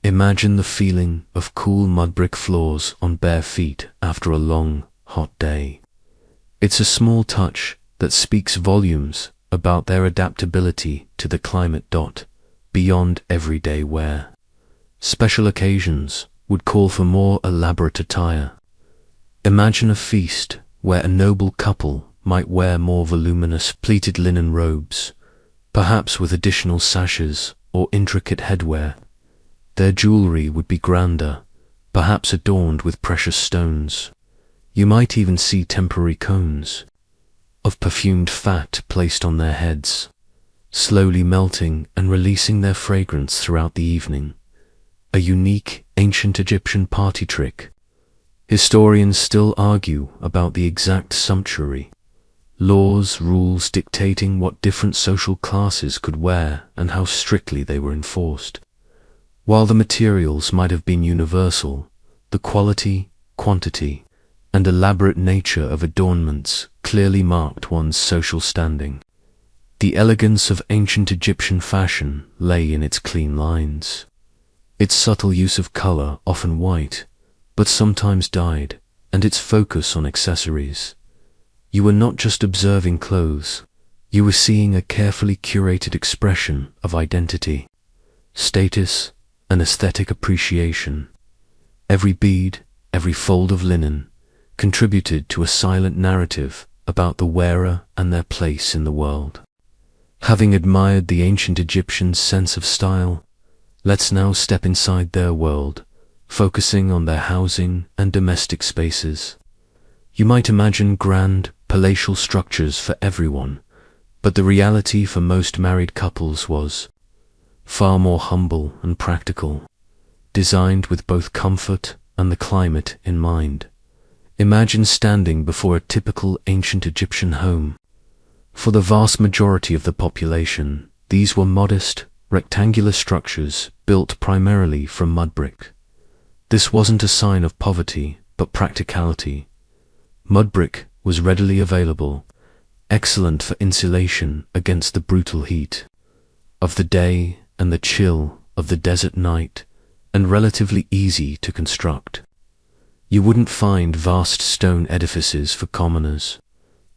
Imagine the feeling of cool mud brick floors on bare feet after a long, hot day. It's a small touch that speaks volumes about their adaptability to the climate. Beyond everyday wear, special occasions would call for more elaborate attire. Imagine a feast where a noble couple might wear more voluminous pleated linen robes, perhaps with additional sashes or intricate headwear. Their jewelry would be grander, perhaps adorned with precious stones. You might even see temporary cones of perfumed fat placed on their heads, slowly melting and releasing their fragrance throughout the evening. A unique ancient Egyptian party trick. Historians still argue about the exact sumptuary, rules dictating what different social classes could wear and how strictly they were enforced. While the materials might have been universal, the quality, quantity, and elaborate nature of adornments clearly marked one's social standing. The elegance of ancient Egyptian fashion lay in its clean lines, its subtle use of color, often white, but sometimes dyed, and its focus on accessories. You were not just observing clothes, you were seeing a carefully curated expression of identity, status, and aesthetic appreciation. Every bead, every fold of linen, contributed to a silent narrative about the wearer and their place in the world. Having admired the ancient Egyptians' sense of style, let's now step inside their world, focusing on their housing and domestic spaces. You might imagine grand, palatial structures for everyone, but the reality for most married couples was far more humble and practical, designed with both comfort and the climate in mind. Imagine standing before a typical ancient Egyptian home. For the vast majority of the population, these were modest, rectangular structures built primarily from mud brick. This wasn't a sign of poverty, but practicality. Mud brick was readily available, excellent for insulation against the brutal heat of the day and the chill of the desert night, and relatively easy to construct. You wouldn't find vast stone edifices for commoners.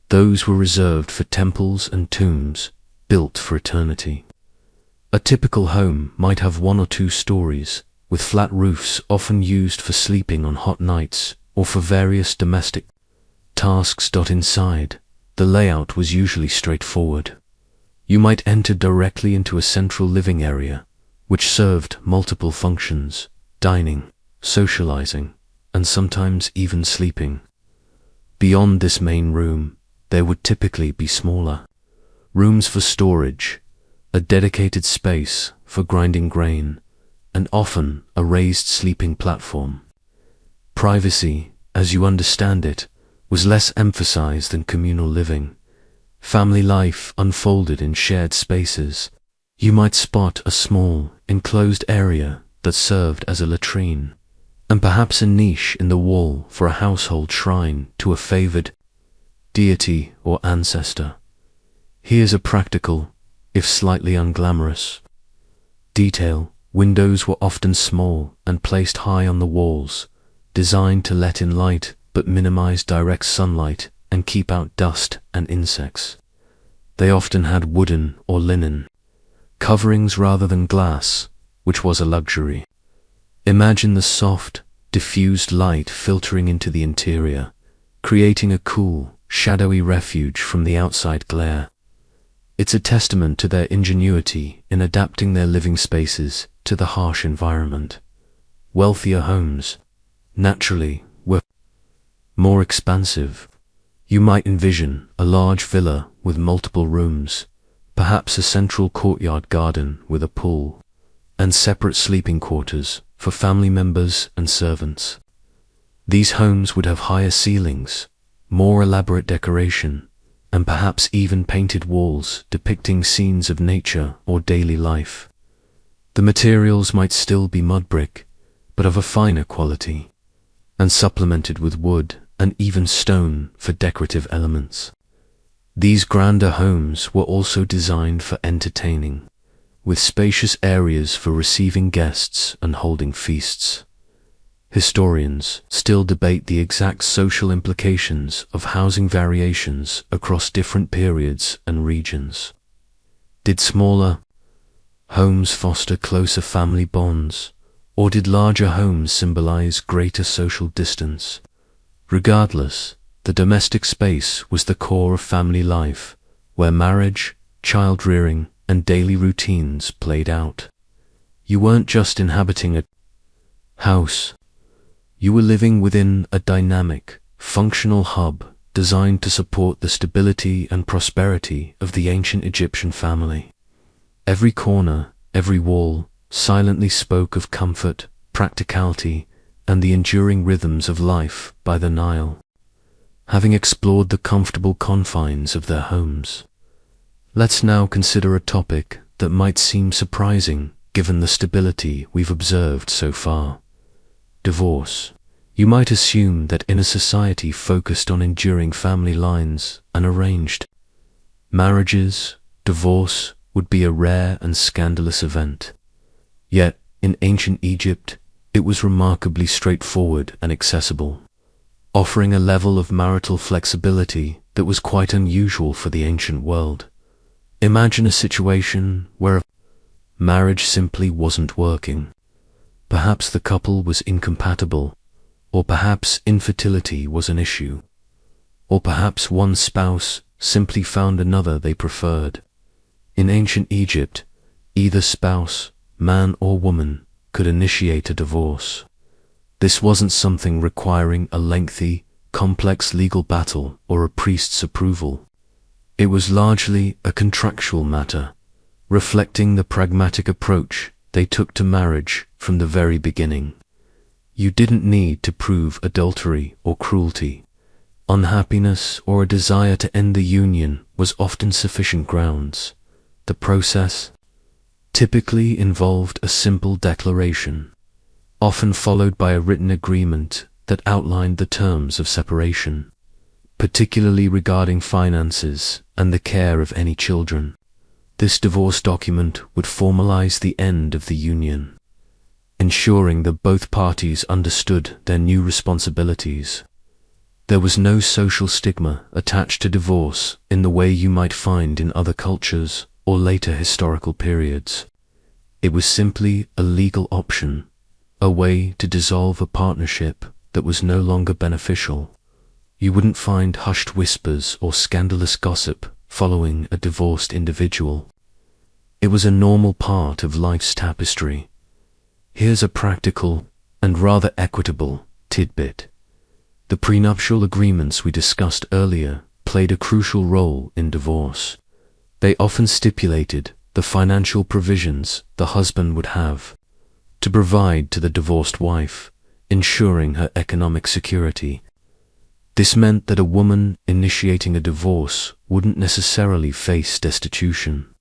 Those were reserved for temples and tombs built for eternity. A typical home might have 1 or 2 stories, with flat roofs often used for sleeping on hot nights or for various domestic tasks. Inside, the layout was usually straightforward. You might enter directly into a central living area, which served multiple functions: dining, socializing, and sometimes even sleeping. Beyond this main room, there would typically be smaller rooms for storage, a dedicated space for grinding grain, and often a raised sleeping platform. Privacy, as you understand it, was less emphasized than communal living. Family life unfolded in shared spaces. You might spot a small, enclosed area that served as a latrine, and perhaps a niche in the wall for a household shrine to a favored deity or ancestor. Here's a practical, if slightly unglamorous detail. Windows were often small and placed high on the walls, designed to let in light but minimize direct sunlight and keep out dust and insects. They often had wooden or linen coverings rather than glass, which was a luxury. Imagine the soft, diffused light filtering into the interior, creating a cool, shadowy refuge from the outside glare. It's a testament to their ingenuity in adapting their living spaces to the harsh environment. Wealthier homes, naturally, were more expansive. You might envision a large villa with multiple rooms, perhaps a central courtyard garden with a pool, and separate sleeping quarters for family members and servants. These homes would have higher ceilings, more elaborate decoration, and perhaps even painted walls depicting scenes of nature or daily life. The materials might still be mud brick, but of a finer quality, and supplemented with wood and even stone for decorative elements. These grander homes were also designed for entertaining, with spacious areas for receiving guests and holding feasts. Historians still debate the exact social implications of housing variations across different periods and regions. Did smaller homes foster closer family bonds, or did larger homes symbolize greater social distance? Regardless, the domestic space was the core of family life, where marriage, child-rearing, and daily routines played out. You weren't just inhabiting a house. You were living within a dynamic, functional hub designed to support the stability and prosperity of the ancient Egyptian family. Every corner, every wall, silently spoke of comfort, practicality, and the enduring rhythms of life by the Nile. Having explored the comfortable confines of their homes, let's now consider a topic that might seem surprising given the stability we've observed so far: divorce. You might assume that in a society focused on enduring family lines and arranged marriages, divorce would be a rare and scandalous event. Yet, in ancient Egypt, it was remarkably straightforward and accessible, offering a level of marital flexibility that was quite unusual for the ancient world. Imagine a situation where a marriage simply wasn't working. Perhaps the couple was incompatible, Or perhaps infertility was an issue. Or perhaps one spouse simply found another they preferred. In ancient Egypt, either spouse, man or woman, could initiate a divorce. This wasn't something requiring a lengthy, complex legal battle or a priest's approval. It was largely a contractual matter, reflecting the pragmatic approach they took to marriage from the very beginning. You didn't need to prove adultery or cruelty. Unhappiness or a desire to end the union was often sufficient grounds. The process typically involved a simple declaration, often followed by a written agreement that outlined the terms of separation, particularly regarding finances and the care of any children. This divorce document would formalize the end of the union, ensuring that both parties understood their new responsibilities. There was no social stigma attached to divorce in the way you might find in other cultures or later historical periods. It was simply a legal option, a way to dissolve a partnership that was no longer beneficial. You wouldn't find hushed whispers or scandalous gossip following a divorced individual. It was a normal part of life's tapestry. Here's a practical and rather equitable tidbit. The prenuptial agreements we discussed earlier played a crucial role in divorce. They often stipulated the financial provisions the husband would have to provide to the divorced wife, ensuring her economic security. This meant that a woman initiating a divorce wouldn't necessarily face destitution.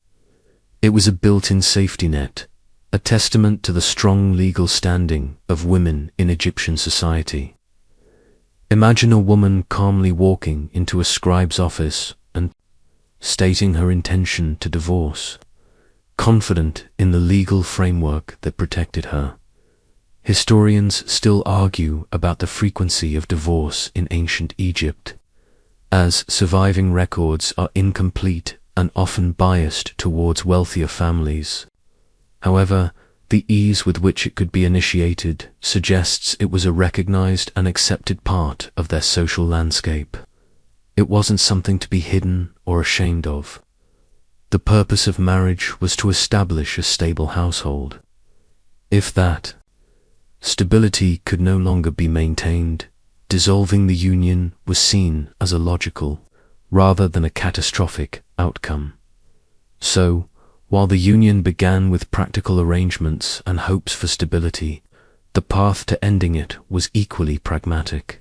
It was a built-in safety net, a testament to the strong legal standing of women in Egyptian society. Imagine a woman calmly walking into a scribe's office and stating her intention to divorce, confident in the legal framework that protected her. Historians still argue about the frequency of divorce in ancient Egypt, as surviving records are incomplete and often biased towards wealthier families. However, the ease with which it could be initiated suggests it was a recognized and accepted part of their social landscape. It wasn't something to be hidden or ashamed of. The purpose of marriage was to establish a stable household. If that stability could no longer be maintained, dissolving the union was seen as a logical, rather than a catastrophic, outcome. So, while the union began with practical arrangements and hopes for stability, the path to ending it was equally pragmatic.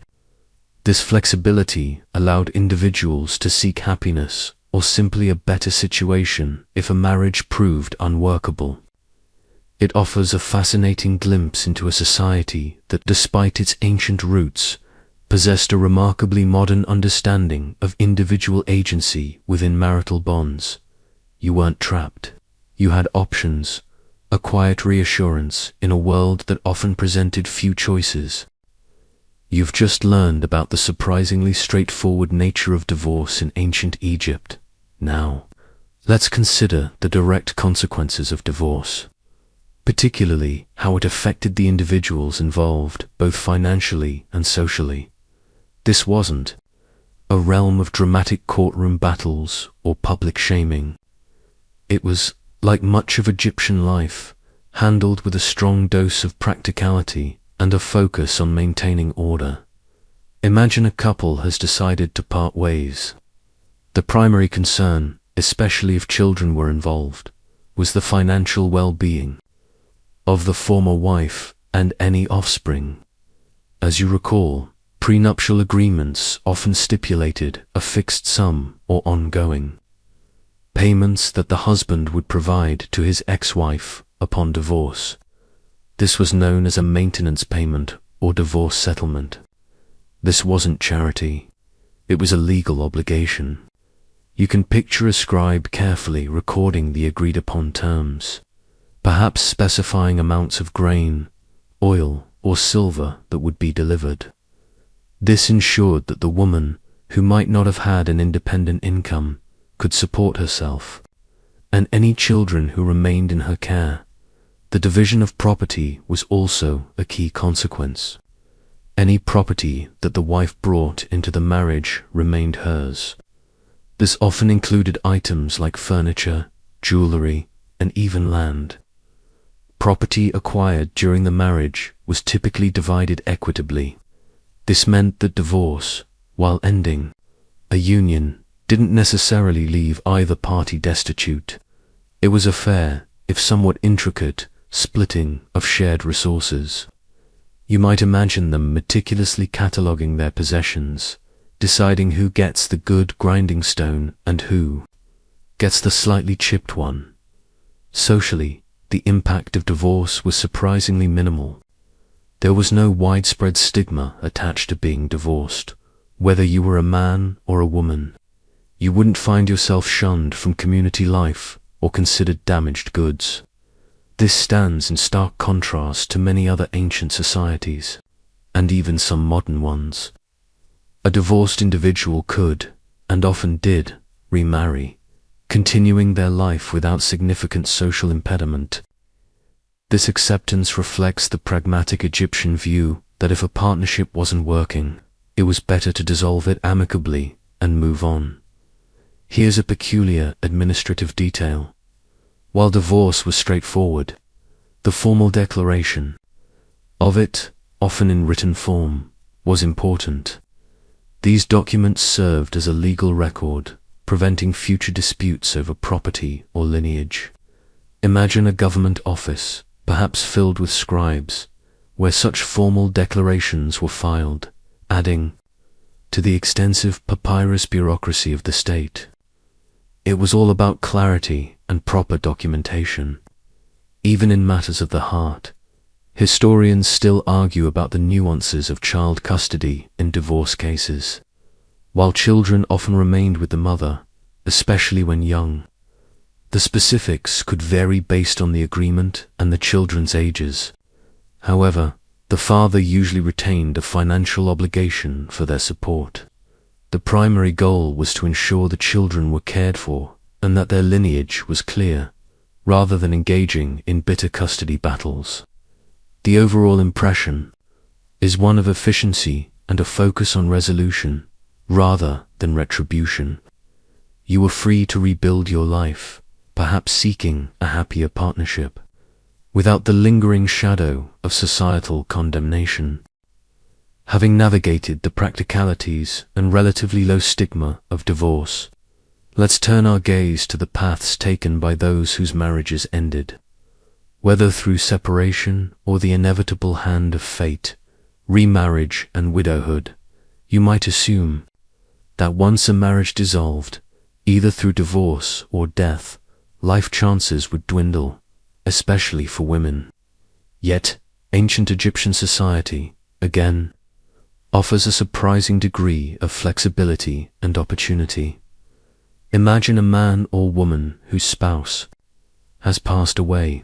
This flexibility allowed individuals to seek happiness or simply a better situation if a marriage proved unworkable. It offers a fascinating glimpse into a society that, despite its ancient roots, possessed a remarkably modern understanding of individual agency within marital bonds. You weren't trapped. You had options, a quiet reassurance in a world that often presented few choices. You've just learned about the surprisingly straightforward nature of divorce in ancient Egypt. Now, let's consider the direct consequences of divorce, particularly how it affected the individuals involved, both financially and socially. This wasn't a realm of dramatic courtroom battles or public shaming. It was, like much of Egyptian life, handled with a strong dose of practicality and a focus on maintaining order. Imagine a couple has decided to part ways. The primary concern, especially if children were involved, was the financial well-being of the former wife and any offspring. As you recall, prenuptial agreements often stipulated a fixed sum or ongoing payments that the husband would provide to his ex-wife upon divorce. This was known as a maintenance payment or divorce settlement. This wasn't charity. It was a legal obligation. You can picture a scribe carefully recording the agreed-upon terms, perhaps specifying amounts of grain, oil, or silver that would be delivered. This ensured that the woman, who might not have had an independent income, could support herself, and any children who remained in her care. The division of property was also a key consequence. Any property that the wife brought into the marriage remained hers. This often included items like furniture, jewelry, and even land. Property acquired during the marriage was typically divided equitably. This meant that divorce, while ending a union, didn't necessarily leave either party destitute. It was a fair, if somewhat intricate, splitting of shared resources. You might imagine them meticulously cataloguing their possessions, deciding who gets the good grinding stone and who gets the slightly chipped one. Socially, the impact of divorce was surprisingly minimal. There was no widespread stigma attached to being divorced. Whether you were a man or a woman, you wouldn't find yourself shunned from community life or considered damaged goods. This stands in stark contrast to many other ancient societies, and even some modern ones. A divorced individual could, and often did, remarry, continuing their life without significant social impediment. This acceptance reflects the pragmatic Egyptian view that if a partnership wasn't working, it was better to dissolve it amicably and move on. Here's a peculiar administrative detail. While divorce was straightforward, the formal declaration of it, often in written form, was important. These documents served as a legal record, preventing future disputes over property or lineage. Imagine a government office, perhaps filled with scribes, where such formal declarations were filed, adding to the extensive papyrus bureaucracy of the state. It was all about clarity and proper documentation. Even in matters of the heart, historians still argue about the nuances of child custody in divorce cases. While children often remained with the mother, especially when young, the specifics could vary based on the agreement and the children's ages. However, the father usually retained a financial obligation for their support. The primary goal was to ensure the children were cared for and that their lineage was clear, rather than engaging in bitter custody battles. The overall impression is one of efficiency and a focus on resolution, rather than retribution. You were free to rebuild your life, perhaps seeking a happier partnership, without the lingering shadow of societal condemnation. Having navigated the practicalities and relatively low stigma of divorce, let's turn our gaze to the paths taken by those whose marriages ended. Whether through separation or the inevitable hand of fate, remarriage and widowhood, you might assume that once a marriage dissolved, either through divorce or death, life chances would dwindle, especially for women. Yet, ancient Egyptian society, again, offers a surprising degree of flexibility and opportunity. Imagine a man or woman whose spouse has passed away.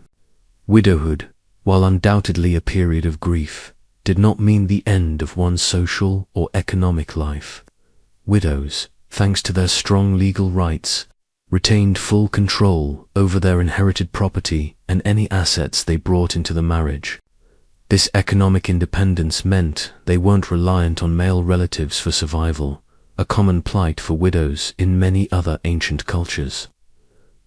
Widowhood, while undoubtedly a period of grief, did not mean the end of one's social or economic life. Widows, thanks to their strong legal rights, retained full control over their inherited property and any assets they brought into the marriage. This economic independence meant they weren't reliant on male relatives for survival, a common plight for widows in many other ancient cultures.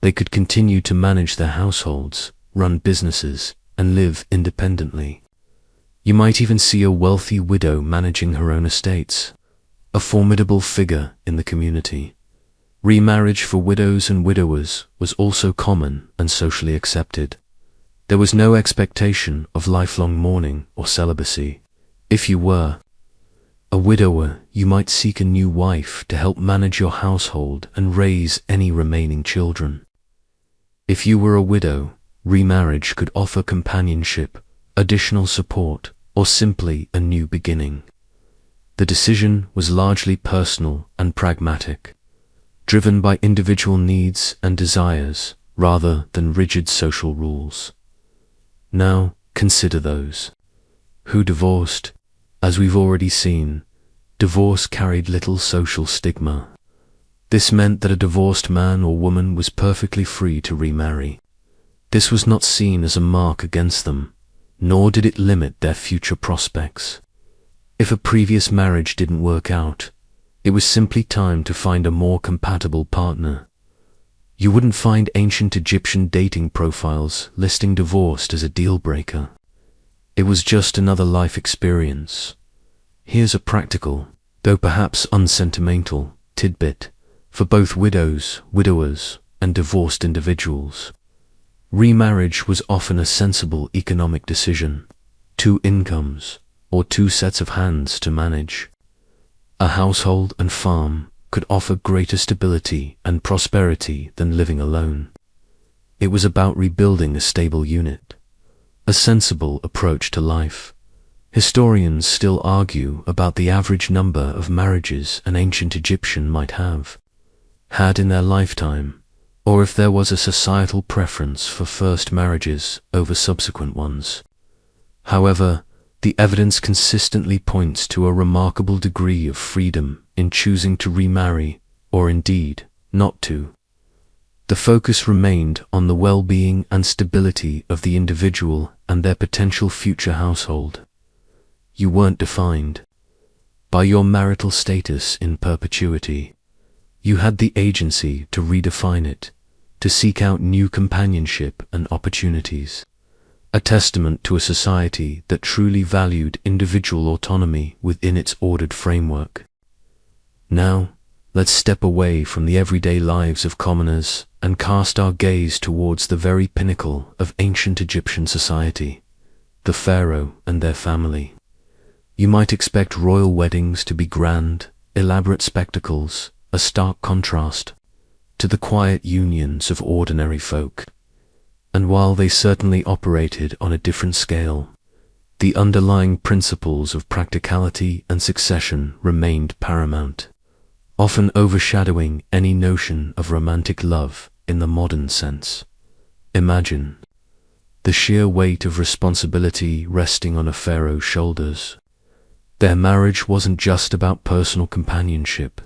They could continue to manage their households, run businesses, and live independently. You might even see a wealthy widow managing her own estates, a formidable figure in the community. Remarriage for widows and widowers was also common and socially accepted. There was no expectation of lifelong mourning or celibacy. If you were a widower, you might seek a new wife to help manage your household and raise any remaining children. If you were a widow, remarriage could offer companionship, additional support, or simply a new beginning. The decision was largely personal and pragmatic, driven by individual needs and desires rather than rigid social rules. Now, consider those who divorced. As we've already seen, divorce carried little social stigma. This meant that a divorced man or woman was perfectly free to remarry. This was not seen as a mark against them, nor did it limit their future prospects. If a previous marriage didn't work out, it was simply time to find a more compatible partner. You wouldn't find ancient Egyptian dating profiles listing divorce as a deal breaker. It was just another life experience. Here's a practical, though perhaps unsentimental, tidbit for both widows, widowers, and divorced individuals. Remarriage was often a sensible economic decision. 2 incomes, or 2 sets of hands to manage. A household and farm could offer greater stability and prosperity than living alone. It was about rebuilding a stable unit, a sensible approach to life. Historians still argue about the average number of marriages an ancient Egyptian might have had in their lifetime, or if there was a societal preference for first marriages over subsequent ones. However, the evidence consistently points to a remarkable degree of freedom in choosing to remarry, or indeed, not to. The focus remained on the well-being and stability of the individual and their potential future household. You weren't defined by your marital status in perpetuity. You had the agency to redefine it, to seek out new companionship and opportunities. A testament to a society that truly valued individual autonomy within its ordered framework. Now, let's step away from the everyday lives of commoners and cast our gaze towards the very pinnacle of ancient Egyptian society, the pharaoh and their family. You might expect royal weddings to be grand, elaborate spectacles, a stark contrast to the quiet unions of ordinary folk. And while they certainly operated on a different scale, the underlying principles of practicality and succession remained paramount, often overshadowing any notion of romantic love in the modern sense. Imagine the sheer weight of responsibility resting on a pharaoh's shoulders. Their marriage wasn't just about personal companionship.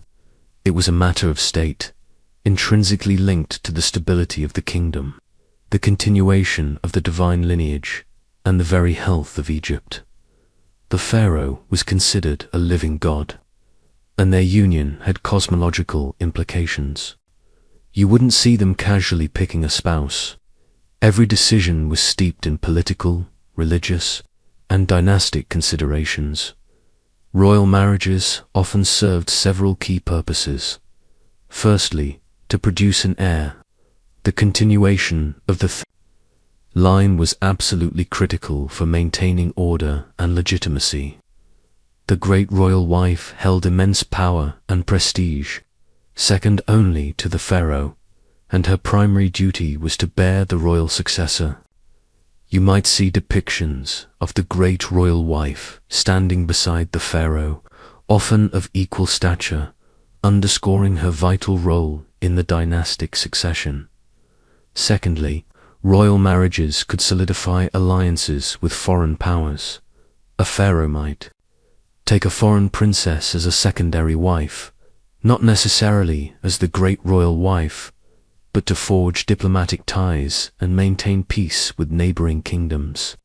It was a matter of state, intrinsically linked to the stability of the kingdom, the continuation of the divine lineage, and the very health of Egypt. The pharaoh was considered a living god, and their union had cosmological implications. You wouldn't see them casually picking a spouse. Every decision was steeped in political, religious, and dynastic considerations. Royal marriages often served several key purposes. Firstly, to produce an heir. The continuation of the line was absolutely critical for maintaining order and legitimacy. The great royal wife held immense power and prestige, second only to the pharaoh, and her primary duty was to bear the royal successor. You might see depictions of the great royal wife standing beside the pharaoh, often of equal stature, underscoring her vital role in the dynastic succession. Secondly, royal marriages could solidify alliances with foreign powers. A pharaoh might take a foreign princess as a secondary wife, not necessarily as the great royal wife, but to forge diplomatic ties and maintain peace with neighboring kingdoms.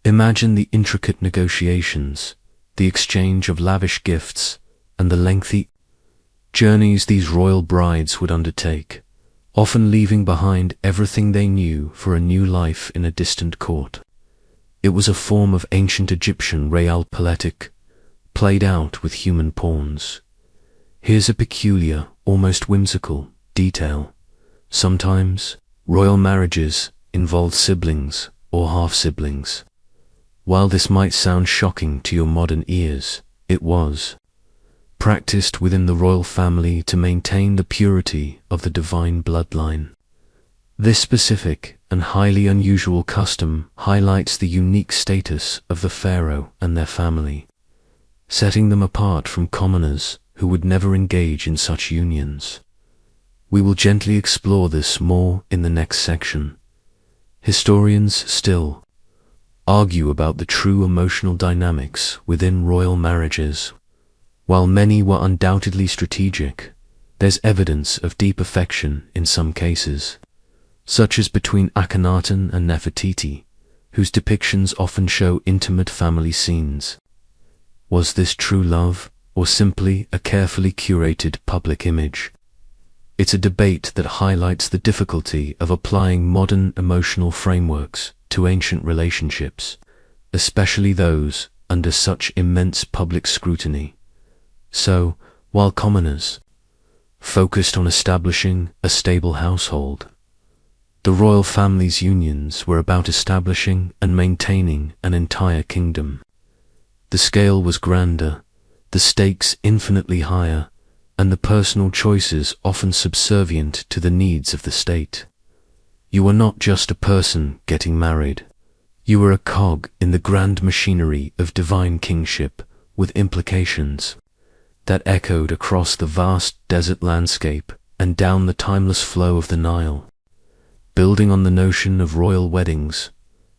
Imagine the intricate negotiations, the exchange of lavish gifts, and the lengthy journeys these royal brides would undertake, often leaving behind everything they knew for a new life in a distant court. It was a form of ancient Egyptian realpolitik, played out with human pawns. Here's a peculiar, almost whimsical, detail. Sometimes, royal marriages involved siblings or half-siblings. While this might sound shocking to your modern ears, it was practiced within the royal family to maintain the purity of the divine bloodline. This specific and highly unusual custom highlights the unique status of the pharaoh and their family, setting them apart from commoners who would never engage in such unions. We will gently explore this more in the next section. Historians still argue about the true emotional dynamics within royal marriages. While many were undoubtedly strategic, there's evidence of deep affection in some cases, such as between Akhenaten and Nefertiti, whose depictions often show intimate family scenes. Was this true love, or simply a carefully curated public image? It's a debate that highlights the difficulty of applying modern emotional frameworks to ancient relationships, especially those under such immense public scrutiny. So, while commoners focused on establishing a stable household, the royal family's unions were about establishing and maintaining an entire kingdom. The scale was grander, the stakes infinitely higher, and the personal choices often subservient to the needs of the state. You were not just a person getting married. You were a cog in the grand machinery of divine kingship, with implications that echoed across the vast desert landscape and down the timeless flow of the Nile. Building on the notion of royal weddings,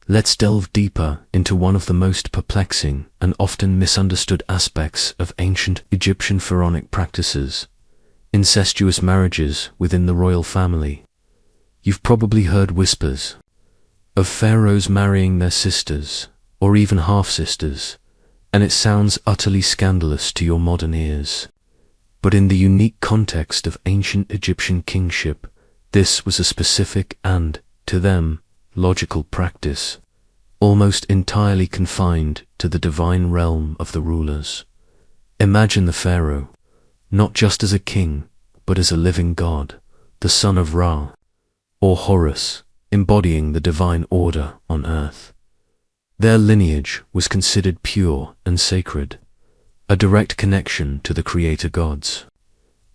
let's delve deeper into one of the most perplexing and often misunderstood aspects of ancient Egyptian pharaonic practices: incestuous marriages within the royal family. You've probably heard whispers of pharaohs marrying their sisters, or even half-sisters, and it sounds utterly scandalous to your modern ears. But in the unique context of ancient Egyptian kingship, this was a specific and, to them, logical practice, almost entirely confined to the divine realm of the rulers. Imagine the pharaoh, not just as a king, but as a living god, the son of Ra, or Horus, embodying the divine order on earth. Their lineage was considered pure and sacred, a direct connection to the creator gods.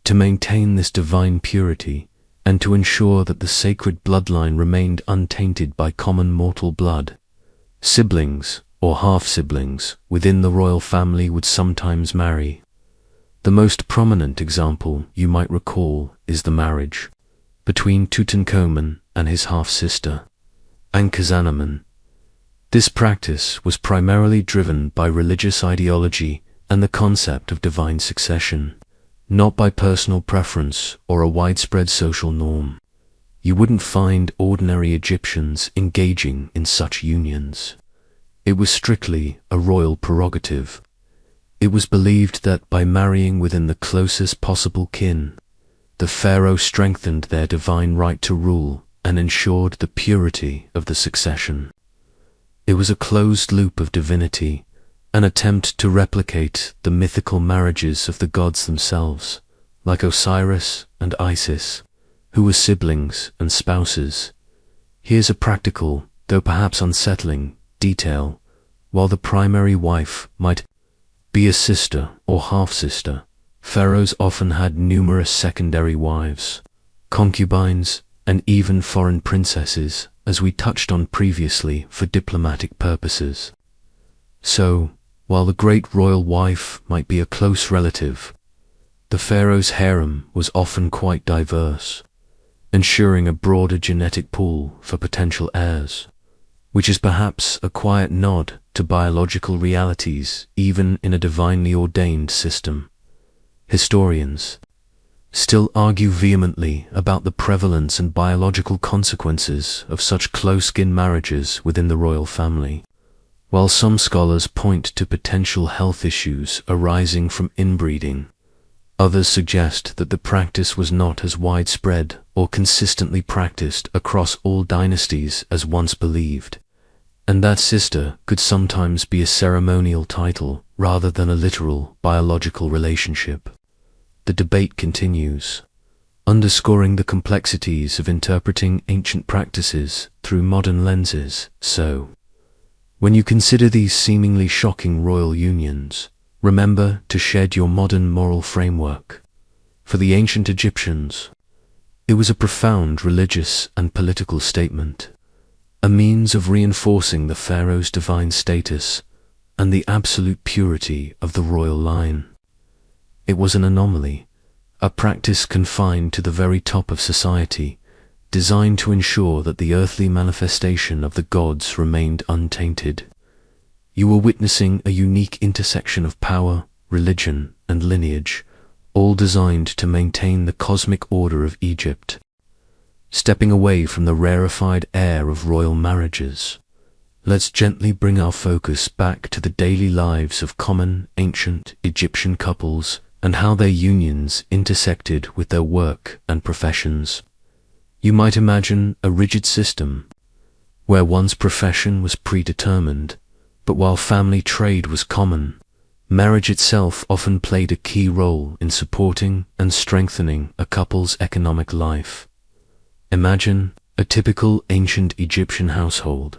To maintain this divine purity, and to ensure that the sacred bloodline remained untainted by common mortal blood, siblings or half-siblings within the royal family would sometimes marry. The most prominent example you might recall is the marriage between Tutankhamun and his half-sister, Ankhesenamun. This practice was primarily driven by religious ideology and the concept of divine succession, not by personal preference or a widespread social norm. You wouldn't find ordinary Egyptians engaging in such unions. It was strictly a royal prerogative. It was believed that by marrying within the closest possible kin, the pharaoh strengthened their divine right to rule and ensured the purity of the succession. It was a closed loop of divinity, an attempt to replicate the mythical marriages of the gods themselves, like Osiris and Isis, who were siblings and spouses. Here's a practical, though perhaps unsettling, detail. While the primary wife might be a sister or half-sister, pharaohs often had numerous secondary wives, concubines, and even foreign princesses, as we touched on previously, for diplomatic purposes. So, while the great royal wife might be a close relative, the pharaoh's harem was often quite diverse, ensuring a broader genetic pool for potential heirs, which is perhaps a quiet nod to biological realities even in a divinely ordained system. Historians still argue vehemently about the prevalence and biological consequences of such close-kin marriages within the royal family. While some scholars point to potential health issues arising from inbreeding, others suggest that the practice was not as widespread or consistently practiced across all dynasties as once believed, and that sister could sometimes be a ceremonial title rather than a literal biological relationship. The debate continues, underscoring the complexities of interpreting ancient practices through modern lenses. So, when you consider these seemingly shocking royal unions, remember to shed your modern moral framework. For the ancient Egyptians, it was a profound religious and political statement, a means of reinforcing the pharaoh's divine status and the absolute purity of the royal line. It was an anomaly, a practice confined to the very top of society, designed to ensure that the earthly manifestation of the gods remained untainted. You were witnessing a unique intersection of power, religion, and lineage, all designed to maintain the cosmic order of Egypt. Stepping away from the rarefied air of royal marriages, Let's gently bring our focus back to the daily lives of common ancient Egyptian couples and how their unions intersected with their work and professions. You might imagine a rigid system where one's profession was predetermined, but while family trade was common, marriage itself often played a key role in supporting and strengthening a couple's economic life. Imagine a typical ancient Egyptian household.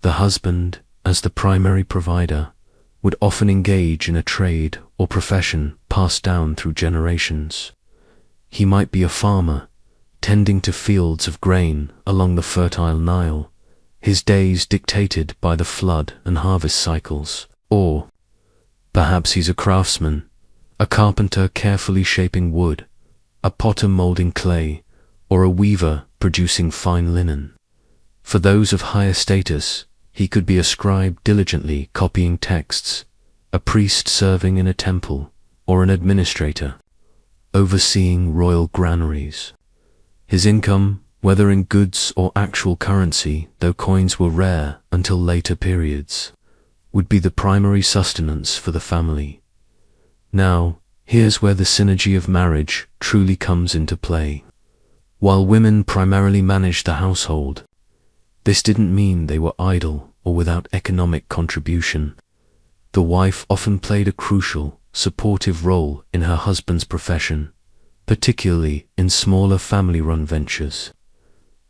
The husband, as the primary provider, would often engage in a trade or profession passed down through generations. He might be a farmer, tending to fields of grain along the fertile Nile, his days dictated by the flood and harvest cycles. Or perhaps he's a craftsman, a carpenter carefully shaping wood, a potter molding clay, or a weaver producing fine linen. For those of higher status, he could be a scribe diligently copying texts, a priest serving in a temple, or an administrator, overseeing royal granaries. His income, whether in goods or actual currency, though coins were rare until later periods, would be the primary sustenance for the family. Now, here's where the synergy of marriage truly comes into play. While women primarily managed the household, this didn't mean they were idle or without economic contribution. The wife often played a crucial, supportive role in her husband's profession, particularly in smaller family-run ventures.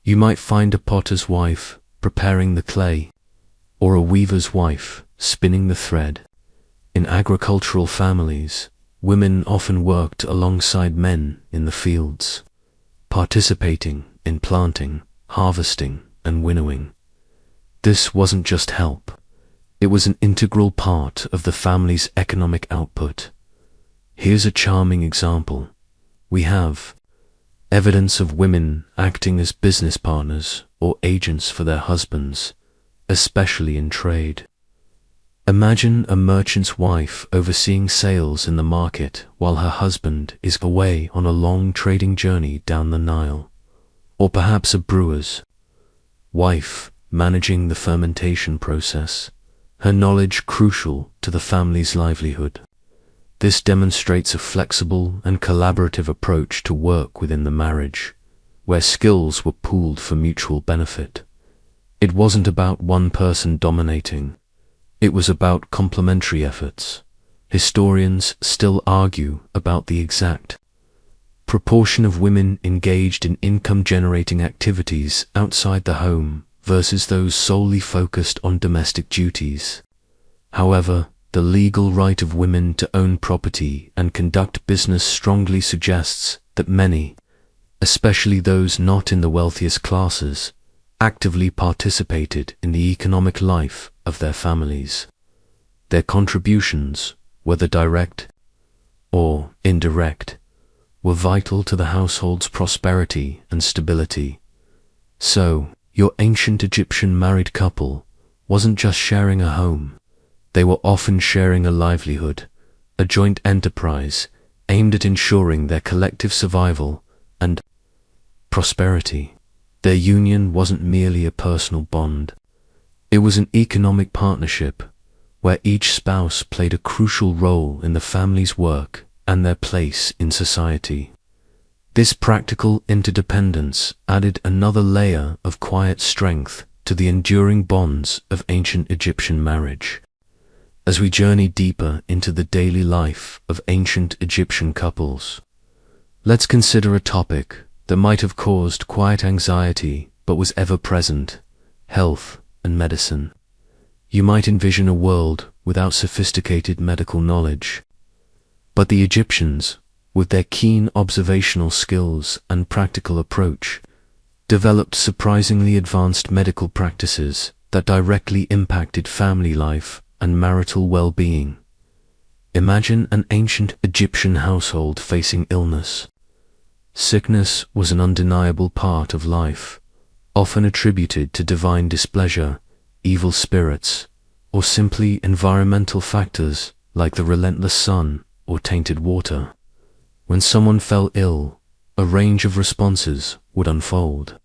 You might find a potter's wife preparing the clay, or a weaver's wife spinning the thread. In agricultural families, women often worked alongside men in the fields, participating in planting, harvesting, and winnowing. This wasn't just help, it was an integral part of the family's economic output. Here's a charming example. We have evidence of women acting as business partners or agents for their husbands, especially in trade. Imagine a merchant's wife overseeing sales in the market while her husband is away on a long trading journey down the Nile, or perhaps a brewer's wife managing the fermentation process, her knowledge crucial to the family's livelihood. This demonstrates a flexible and collaborative approach to work within the marriage, where skills were pooled for mutual benefit. It wasn't about one person dominating, it was about complementary efforts. Historians still argue about the exact proportion of women engaged in income-generating activities outside the home versus those solely focused on domestic duties. However, the legal right of women to own property and conduct business strongly suggests that many, especially those not in the wealthiest classes, actively participated in the economic life of their families. Their contributions, whether direct or indirect, were vital to the household's prosperity and stability. So, your ancient Egyptian married couple wasn't just sharing a home. They were often sharing a livelihood, a joint enterprise aimed at ensuring their collective survival and prosperity. Their union wasn't merely a personal bond. It was an economic partnership where each spouse played a crucial role in the family's work and their place in society. This practical interdependence added another layer of quiet strength to the enduring bonds of ancient Egyptian marriage. As we journey deeper into the daily life of ancient Egyptian couples, let's consider a topic that might have caused quiet anxiety but was ever present: health and medicine. You might envision a world without sophisticated medical knowledge, but the Egyptians, with their keen observational skills and practical approach, developed surprisingly advanced medical practices that directly impacted family life and marital well-being. Imagine an ancient Egyptian household facing illness. Sickness was an undeniable part of life, often attributed to divine displeasure, evil spirits, or simply environmental factors like the relentless sun or tainted water. When someone fell ill, a range of responses would unfold.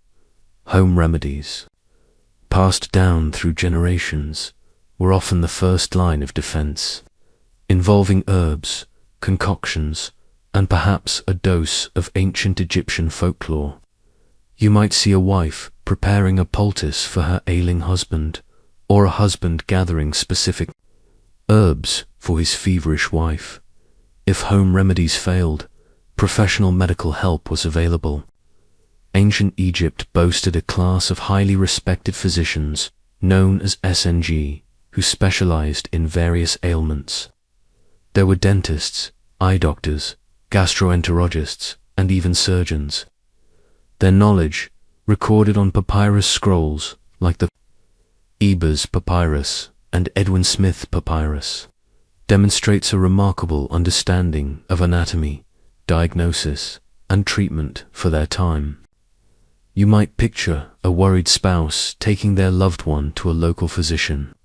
Home remedies, passed down through generations, were often the first line of defense, involving herbs, concoctions, and perhaps a dose of ancient Egyptian folklore. You might see a wife preparing a poultice for her ailing husband, or a husband gathering specific herbs for his feverish wife. If home remedies failed, professional medical help was available. Ancient Egypt boasted a class of highly respected physicians known as SNG, who specialized in various ailments. There were dentists, eye doctors, gastroenterologists, and even surgeons. Their knowledge, recorded on papyrus scrolls like the Ebers Papyrus and Edwin Smith Papyrus, demonstrates a remarkable understanding of anatomy, diagnosis, and treatment for their time. You might picture a worried spouse taking their loved one to a local physician,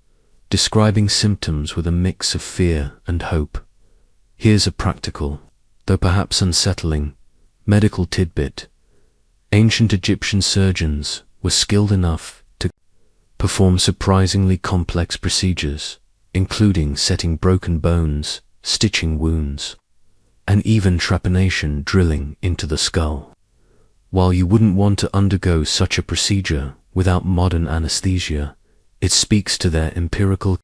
describing symptoms with a mix of fear and hope. Here's a practical, though perhaps unsettling, medical tidbit. Ancient Egyptian surgeons were skilled enough to perform surprisingly complex procedures, including setting broken bones, stitching wounds, and even trepanation drilling into the skull. While you wouldn't want to undergo such a procedure without modern anesthesia, it speaks to their empirical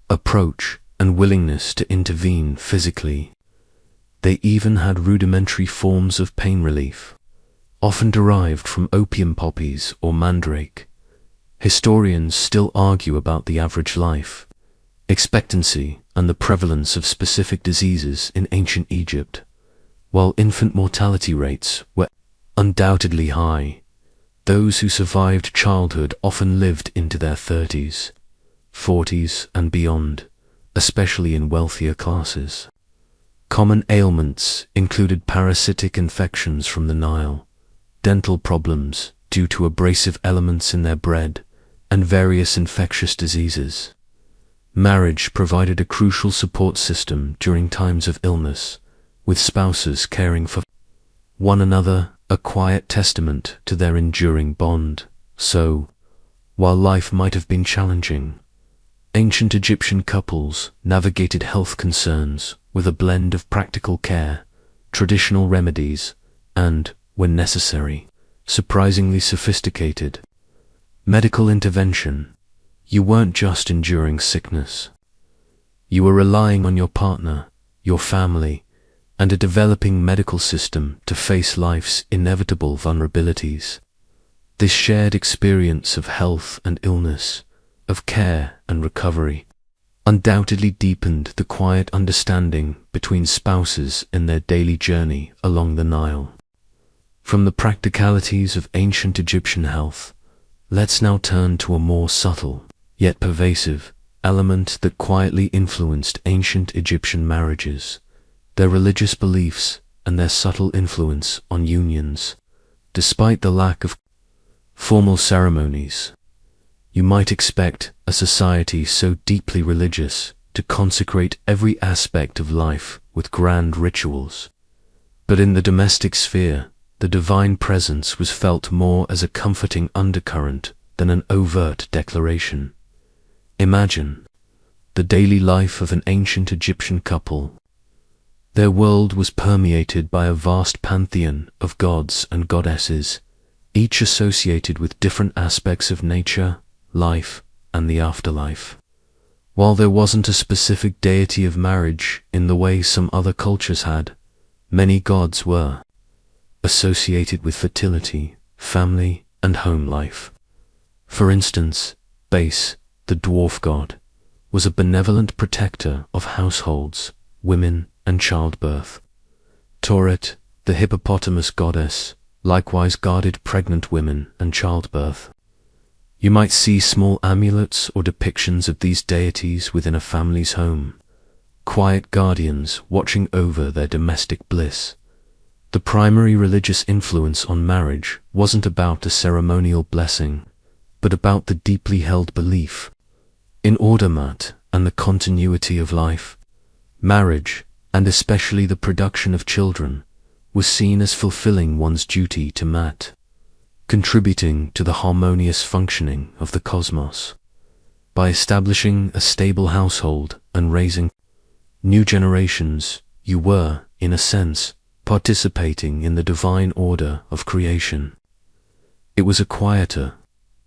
approach and willingness to intervene physically. They even had rudimentary forms of pain relief, often derived from opium poppies or mandrake. Historians still argue about the average life expectancy and the prevalence of specific diseases in ancient Egypt. While infant mortality rates were undoubtedly high, those who survived childhood often lived into their 30s, 40s, and beyond, especially in wealthier classes. Common ailments included parasitic infections from the Nile, dental problems due to abrasive elements in their bread, and various infectious diseases. Marriage provided a crucial support system during times of illness, with spouses caring for one another, a quiet testament to their enduring bond. So, while life might have been challenging, ancient Egyptian couples navigated health concerns with a blend of practical care, traditional remedies, and, when necessary, surprisingly sophisticated medical intervention. You weren't just enduring sickness. You were relying on your partner, your family, and a developing medical system to face life's inevitable vulnerabilities. This shared experience of health and illness, of care and recovery, undoubtedly deepened the quiet understanding between spouses in their daily journey along the Nile. From the practicalities of ancient Egyptian health, let's now turn to a more subtle, yet pervasive, element that quietly influenced ancient Egyptian marriages: their religious beliefs and their subtle influence on unions. Despite the lack of formal ceremonies, you might expect a society so deeply religious to consecrate every aspect of life with grand rituals. But in the domestic sphere, the divine presence was felt more as a comforting undercurrent than an overt declaration. Imagine the daily life of an ancient Egyptian couple. Their world was permeated by a vast pantheon of gods and goddesses, each associated with different aspects of nature, life, and the afterlife. While there wasn't a specific deity of marriage in the way some other cultures had, many gods were associated with fertility, family, and home life. For instance, Base, the dwarf god, was a benevolent protector of households, women, and childbirth. Tauret, the hippopotamus goddess, likewise guarded pregnant women and childbirth. You might see small amulets or depictions of these deities within a family's home, quiet guardians watching over their domestic bliss. The primary religious influence on marriage wasn't about a ceremonial blessing, but about the deeply held belief in order and the continuity of life. Marriage, and especially the production of children, was seen as fulfilling one's duty to Mat, contributing to the harmonious functioning of the cosmos. By establishing a stable household and raising new generations, you were, in a sense, participating in the divine order of creation. It was a quieter,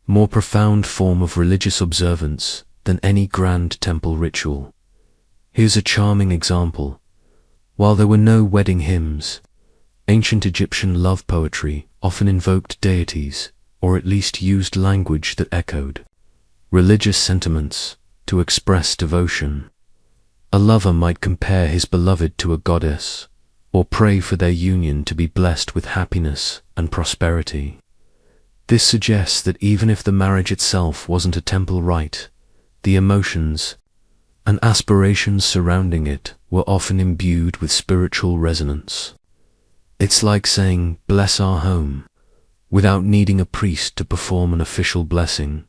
more profound form of religious observance than any grand temple ritual. Here's a charming example. While there were no wedding hymns, ancient Egyptian love poetry often invoked deities, or at least used language that echoed religious sentiments to express devotion. A lover might compare his beloved to a goddess, or pray for their union to be blessed with happiness and prosperity. This suggests that even if the marriage itself wasn't a temple rite, the emotions and aspirations surrounding it were often imbued with spiritual resonance. It's like saying, "Bless our home," without needing a priest to perform an official blessing.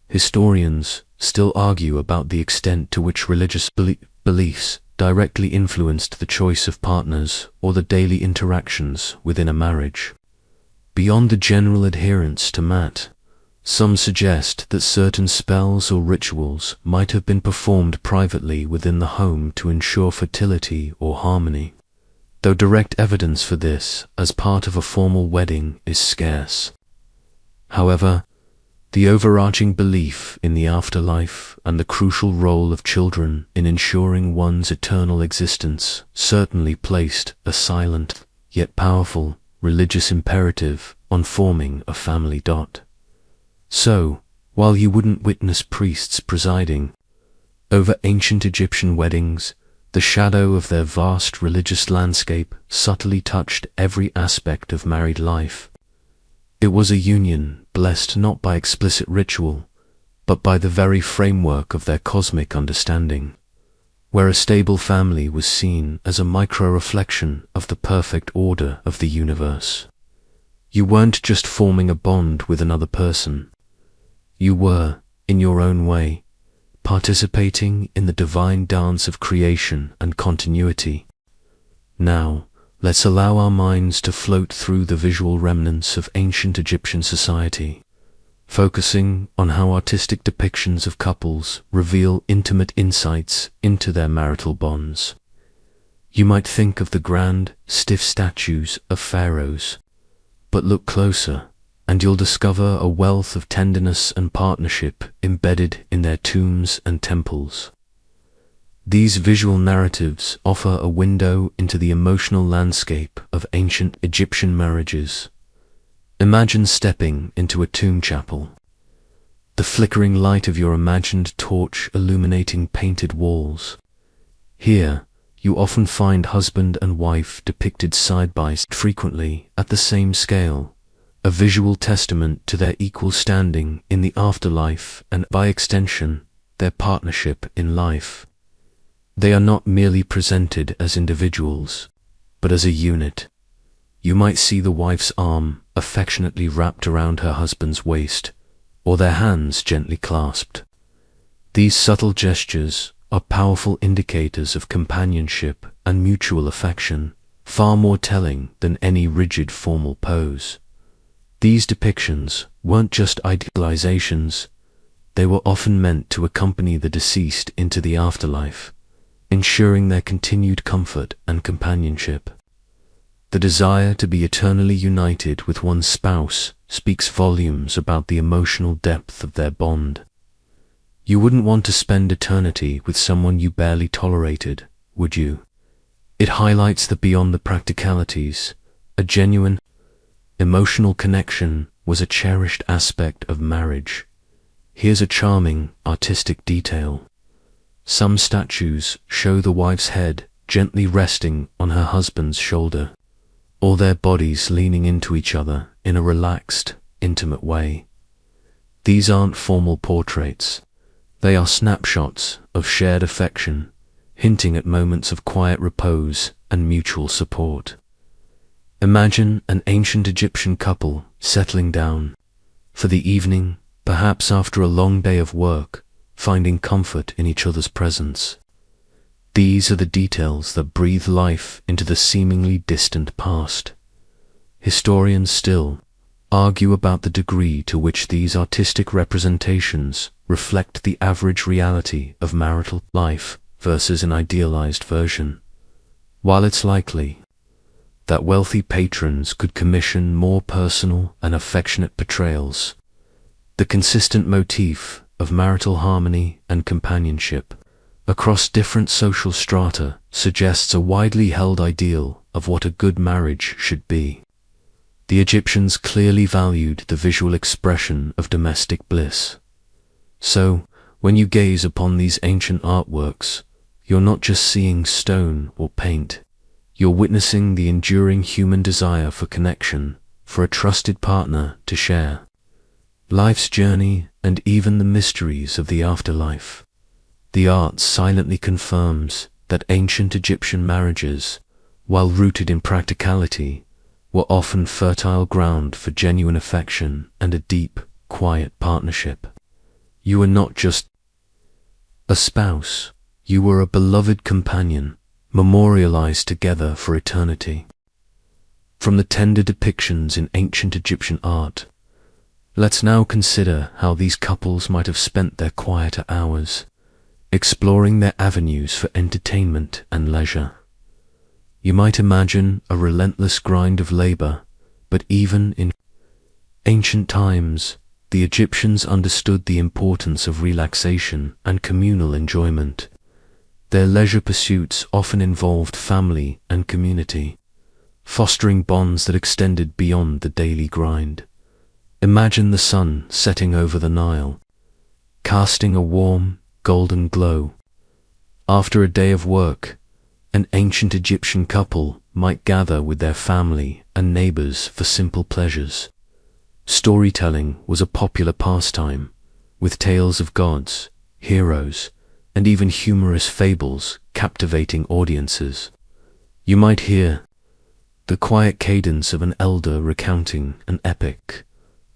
Historians still argue about the extent to which religious beliefs directly influenced the choice of partners or the daily interactions within a marriage. Beyond the general adherence to mat, some suggest that certain spells or rituals might have been performed privately within the home to ensure fertility or harmony, though direct evidence for this as part of a formal wedding is scarce. However, the overarching belief in the afterlife and the crucial role of children in ensuring one's eternal existence certainly placed a silent, yet powerful, religious imperative on forming a family. So, while you wouldn't witness priests presiding over ancient Egyptian weddings, the shadow of their vast religious landscape subtly touched every aspect of married life. It was a union blessed not by explicit ritual, but by the very framework of their cosmic understanding, where a stable family was seen as a micro-reflection of the perfect order of the universe. You weren't just forming a bond with another person. You were, in your own way, participating in the divine dance of creation and continuity. Now, let's allow our minds to float through the visual remnants of ancient Egyptian society, focusing on how artistic depictions of couples reveal intimate insights into their marital bonds. You might think of the grand, stiff statues of pharaohs, but look closer, and you'll discover a wealth of tenderness and partnership embedded in their tombs and temples. These visual narratives offer a window into the emotional landscape of ancient Egyptian marriages. Imagine stepping into a tomb chapel, the flickering light of your imagined torch illuminating painted walls. Here, you often find husband and wife depicted side by side, frequently at the same scale, a visual testament to their equal standing in the afterlife and, by extension, their partnership in life. They are not merely presented as individuals, but as a unit. You might see the wife's arm affectionately wrapped around her husband's waist, or their hands gently clasped. These subtle gestures are powerful indicators of companionship and mutual affection, far more telling than any rigid formal pose. These depictions weren't just idealizations, they were often meant to accompany the deceased into the afterlife, ensuring their continued comfort and companionship. The desire to be eternally united with one's spouse speaks volumes about the emotional depth of their bond. You wouldn't want to spend eternity with someone you barely tolerated, would you? It highlights that beyond the practicalities, a genuine, emotional connection was a cherished aspect of marriage. Here's a charming, artistic detail. Some statues show the wife's head gently resting on her husband's shoulder, or their bodies leaning into each other in a relaxed, intimate way. These aren't formal portraits. They are snapshots of shared affection, hinting at moments of quiet repose and mutual support. Imagine an ancient Egyptian couple settling down for the evening, perhaps after a long day of work, finding comfort in each other's presence. These are the details that breathe life into the seemingly distant past. Historians still argue about the degree to which these artistic representations reflect the average reality of marital life versus an idealized version. While it's likely that wealthy patrons could commission more personal and affectionate portrayals, the consistent motif of marital harmony and companionship across different social strata suggests a widely held ideal of what a good marriage should be. The Egyptians clearly valued the visual expression of domestic bliss. So, when you gaze upon these ancient artworks, you're not just seeing stone or paint, you're witnessing the enduring human desire for connection, for a trusted partner to share life's journey and even the mysteries of the afterlife. The art silently confirms that ancient Egyptian marriages, while rooted in practicality, were often fertile ground for genuine affection and a deep, quiet partnership. You were not just a spouse, you were a beloved companion, memorialized together for eternity. From the tender depictions in ancient Egyptian art, let's now consider how these couples might have spent their quieter hours, exploring their avenues for entertainment and leisure. You might imagine a relentless grind of labor, but even in ancient times, the Egyptians understood the importance of relaxation and communal enjoyment. Their leisure pursuits often involved family and community, fostering bonds that extended beyond the daily grind. Imagine the sun setting over the Nile, casting a warm, golden glow. After a day of work, an ancient Egyptian couple might gather with their family and neighbors for simple pleasures. Storytelling was a popular pastime, with tales of gods, heroes, and even humorous fables captivating audiences. You might hear the quiet cadence of an elder recounting an epic,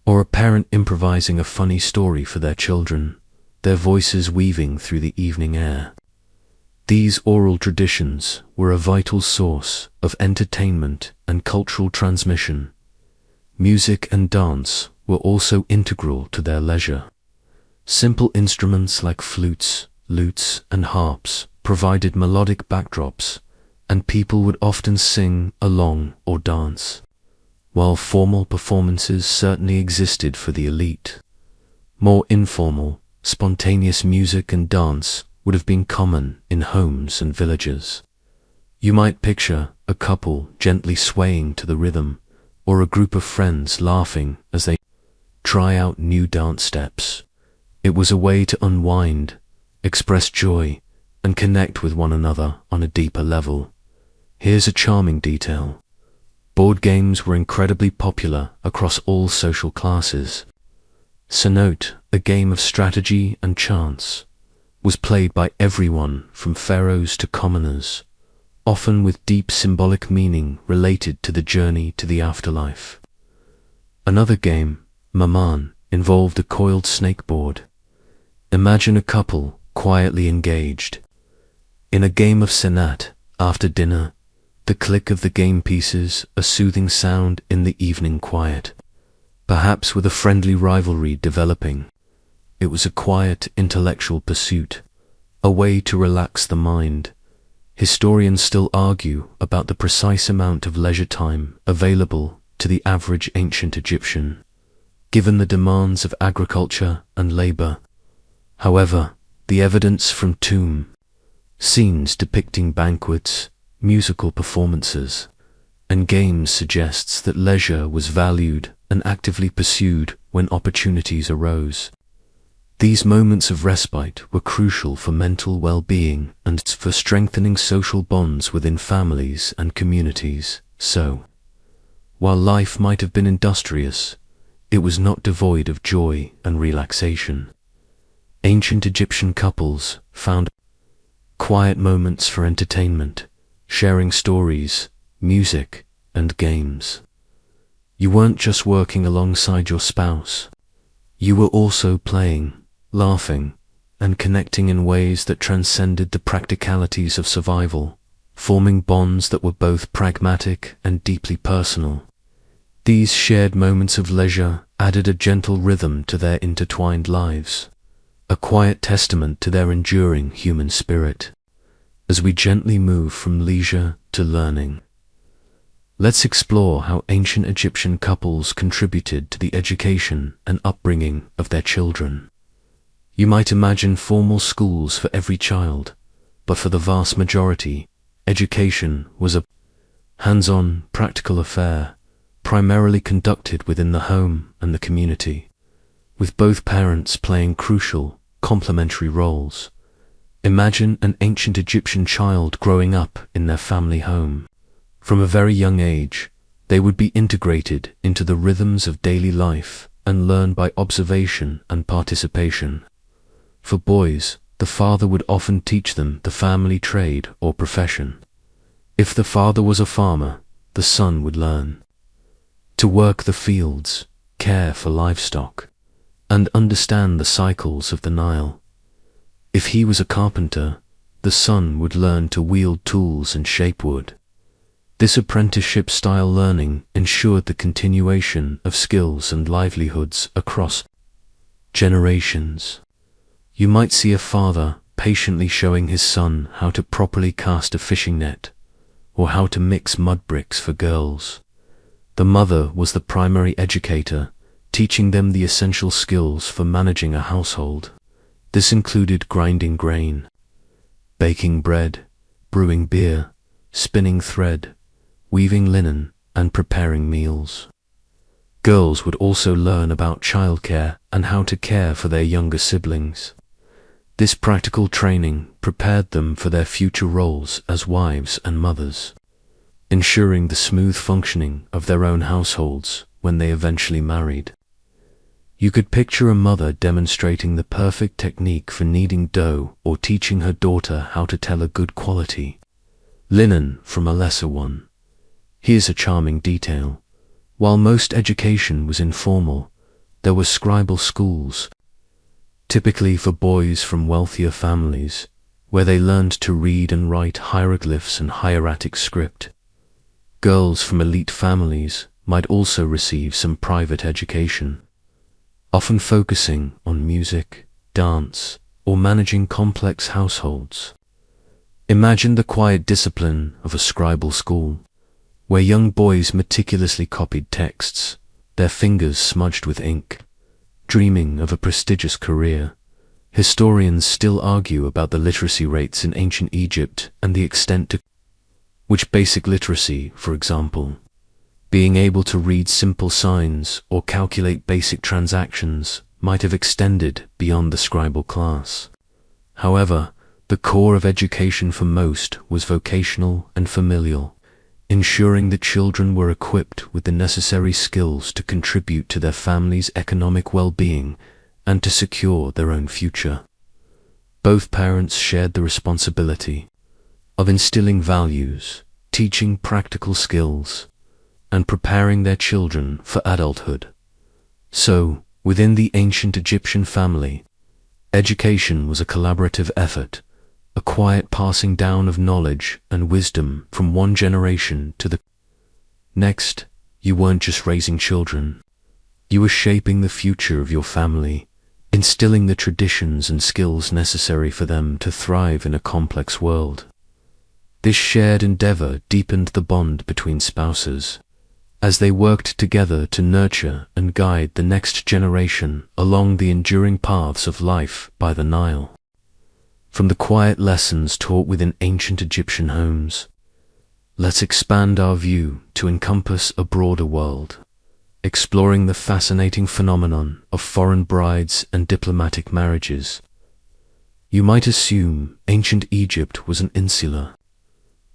or a parent improvising a funny story for their children, their voices weaving through the evening air. These oral traditions were a vital source of entertainment and cultural transmission. Music and dance were also integral to their leisure. Simple instruments like flutes, lutes, and harps provided melodic backdrops, and people would often sing along or dance. While formal performances certainly existed for the elite, more informal, spontaneous music and dance would have been common in homes and villages. You might picture a couple gently swaying to the rhythm, or a group of friends laughing as they try out new dance steps. It was a way to unwind, express joy, and connect with one another on a deeper level. Here's a charming detail. Board games were incredibly popular across all social classes. Cenote, a game of strategy and chance, was played by everyone from pharaohs to commoners, often with deep symbolic meaning related to the journey to the afterlife. Another game, Maman, involved a coiled snake board. Imagine a couple quietly engaged in a game of Senat after dinner, the click of the game pieces a soothing sound in the evening quiet, perhaps with a friendly rivalry developing. It was a quiet intellectual pursuit, a way to relax the mind. Historians still argue about the precise amount of leisure time available to the average ancient Egyptian, given the demands of agriculture and labor. However, the evidence from tomb scenes depicting banquets, musical performances, and games suggests that leisure was valued and actively pursued when opportunities arose. These moments of respite were crucial for mental well-being and for strengthening social bonds within families and communities. So, while life might have been industrious, it was not devoid of joy and relaxation. Ancient Egyptian couples found quiet moments for entertainment, sharing stories, music, and games. You weren't just working alongside your spouse. You were also playing, laughing, and connecting in ways that transcended the practicalities of survival, forming bonds that were both pragmatic and deeply personal. These shared moments of leisure added a gentle rhythm to their intertwined lives, a quiet testament to their enduring human spirit. As we gently move from leisure to learning, let's explore how ancient Egyptian couples contributed to the education and upbringing of their children. You might imagine formal schools for every child, but for the vast majority, education was a hands-on, practical affair, primarily conducted within the home and the community, with both parents playing crucial, complementary roles. Imagine an ancient Egyptian child growing up in their family home. From a very young age, they would be integrated into the rhythms of daily life and learn by observation and participation. For boys, the father would often teach them the family trade or profession. If the father was a farmer, the son would learn to work the fields, care for livestock, and understand the cycles of the Nile. If he was a carpenter, the son would learn to wield tools and shape wood. This apprenticeship-style learning ensured the continuation of skills and livelihoods across generations. You might see a father patiently showing his son how to properly cast a fishing net, or how to mix mud bricks for girls. The mother was the primary educator, teaching them the essential skills for managing a household. This included grinding grain, baking bread, brewing beer, spinning thread, weaving linen, and preparing meals. Girls would also learn about childcare and how to care for their younger siblings. This practical training prepared them for their future roles as wives and mothers, ensuring the smooth functioning of their own households when they eventually married. You could picture a mother demonstrating the perfect technique for kneading dough or teaching her daughter how to tell a good quality linen from a lesser one. Here's a charming detail. While most education was informal, there were scribal schools, typically for boys from wealthier families, where they learned to read and write hieroglyphs and hieratic script. Girls from elite families might also receive some private education, often focusing on music, dance, or managing complex households. Imagine the quiet discipline of a scribal school, where young boys meticulously copied texts, their fingers smudged with ink, dreaming of a prestigious career. Historians still argue about the literacy rates in ancient Egypt and the extent to which basic literacy, for example, being able to read simple signs or calculate basic transactions, might have extended beyond the scribal class. However, the core of education for most was vocational and familial, ensuring that children were equipped with the necessary skills to contribute to their family's economic well-being and to secure their own future. Both parents shared the responsibility of instilling values, teaching practical skills, and preparing their children for adulthood. So, within the ancient Egyptian family, education was a collaborative effort, a quiet passing down of knowledge and wisdom from one generation to the next. You weren't just raising children. You were shaping the future of your family, instilling the traditions and skills necessary for them to thrive in a complex world. This shared endeavor deepened the bond between spouses, as they worked together to nurture and guide the next generation along the enduring paths of life by the Nile. From the quiet lessons taught within ancient Egyptian homes, let's expand our view to encompass a broader world, exploring the fascinating phenomenon of foreign brides and diplomatic marriages. You might assume ancient Egypt was an insular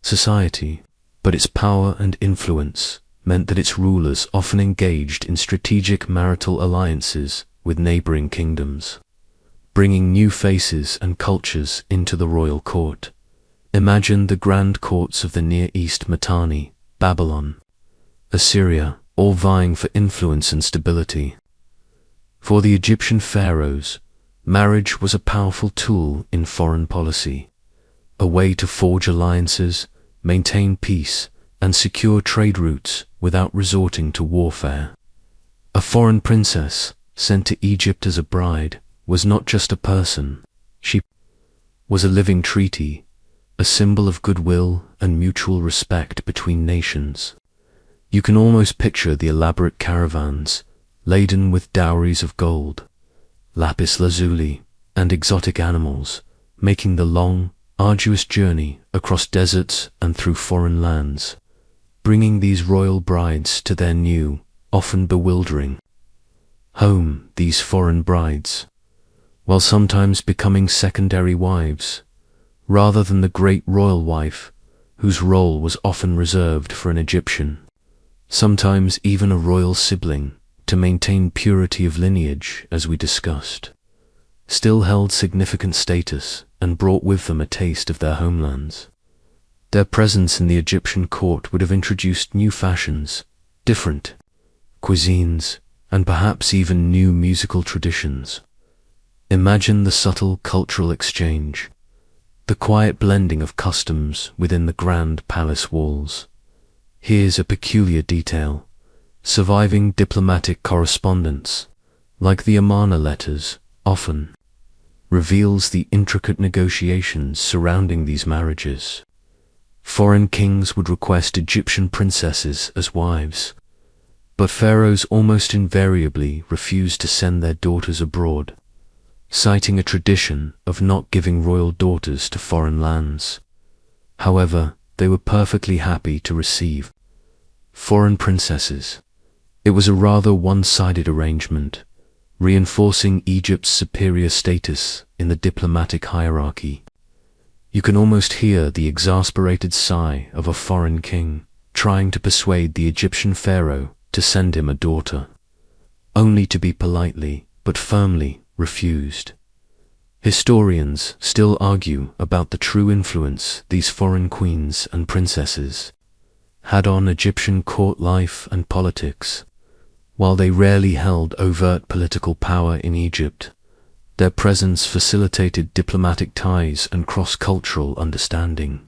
society, but its power and influence meant that its rulers often engaged in strategic marital alliances with neighboring kingdoms, bringing new faces and cultures into the royal court. Imagine the grand courts of the Near East, Mitanni, Babylon, Assyria, all vying for influence and stability. For the Egyptian pharaohs, marriage was a powerful tool in foreign policy, a way to forge alliances, maintain peace, and secure trade routes without resorting to warfare. A foreign princess sent to Egypt as a bride was not just a person, she was a living treaty, a symbol of goodwill and mutual respect between nations. You can almost picture the elaborate caravans, laden with dowries of gold, lapis lazuli, and exotic animals, making the long, arduous journey across deserts and through foreign lands, bringing these royal brides to their new, often bewildering home. These foreign brides, while sometimes becoming secondary wives, rather than the great royal wife, whose role was often reserved for an Egyptian, sometimes even a royal sibling, to maintain purity of lineage, as we discussed, still held significant status and brought with them a taste of their homelands. Their presence in the Egyptian court would have introduced new fashions, different cuisines, and perhaps even new musical traditions. Imagine the subtle cultural exchange, the quiet blending of customs within the grand palace walls. Here's a peculiar detail: surviving diplomatic correspondence, like the Amarna letters, often reveals the intricate negotiations surrounding these marriages. Foreign kings would request Egyptian princesses as wives, but pharaohs almost invariably refused to send their daughters abroad, citing a tradition of not giving royal daughters to foreign lands. However, they were perfectly happy to receive foreign princesses. It was a rather one-sided arrangement, reinforcing Egypt's superior status in the diplomatic hierarchy. You can almost hear the exasperated sigh of a foreign king trying to persuade the Egyptian pharaoh to send him a daughter, only to be politely but firmly refused. Historians still argue about the true influence these foreign queens and princesses had on Egyptian court life and politics. While they rarely held overt political power in Egypt, their presence facilitated diplomatic ties and cross-cultural understanding.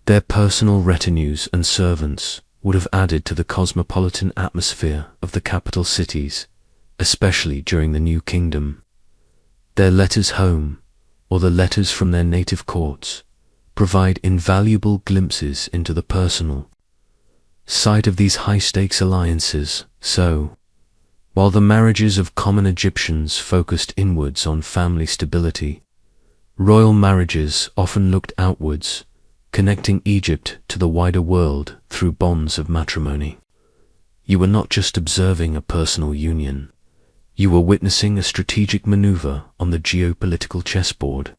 Their personal retinues and servants would have added to the cosmopolitan atmosphere of the capital cities, especially during the New Kingdom. Their letters home, or the letters from their native courts, provide invaluable glimpses into the personal side of these high-stakes alliances. So, while the marriages of common Egyptians focused inwards on family stability, royal marriages often looked outwards, connecting Egypt to the wider world through bonds of matrimony. You were not just observing a personal union, you were witnessing a strategic maneuver on the geopolitical chessboard,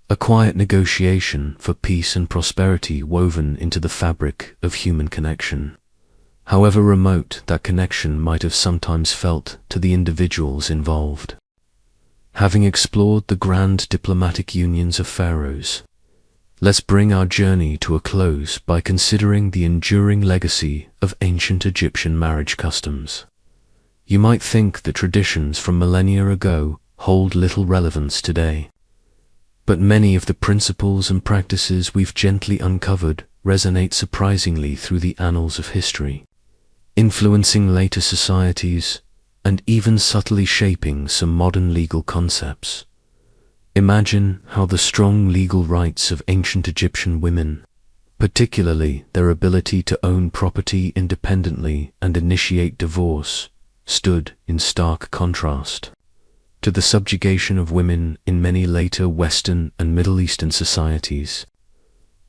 a quiet negotiation for peace and prosperity woven into the fabric of human connection, however remote that connection might have sometimes felt to the individuals involved. Having explored the grand diplomatic unions of pharaohs, let's bring our journey to a close by considering the enduring legacy of ancient Egyptian marriage customs. You might think the traditions from millennia ago hold little relevance today, but many of the principles and practices we've gently uncovered resonate surprisingly through the annals of history, influencing later societies and even subtly shaping some modern legal concepts. Imagine how the strong legal rights of ancient Egyptian women, particularly their ability to own property independently and initiate divorce, stood in stark contrast to the subjugation of women in many later Western and Middle Eastern societies.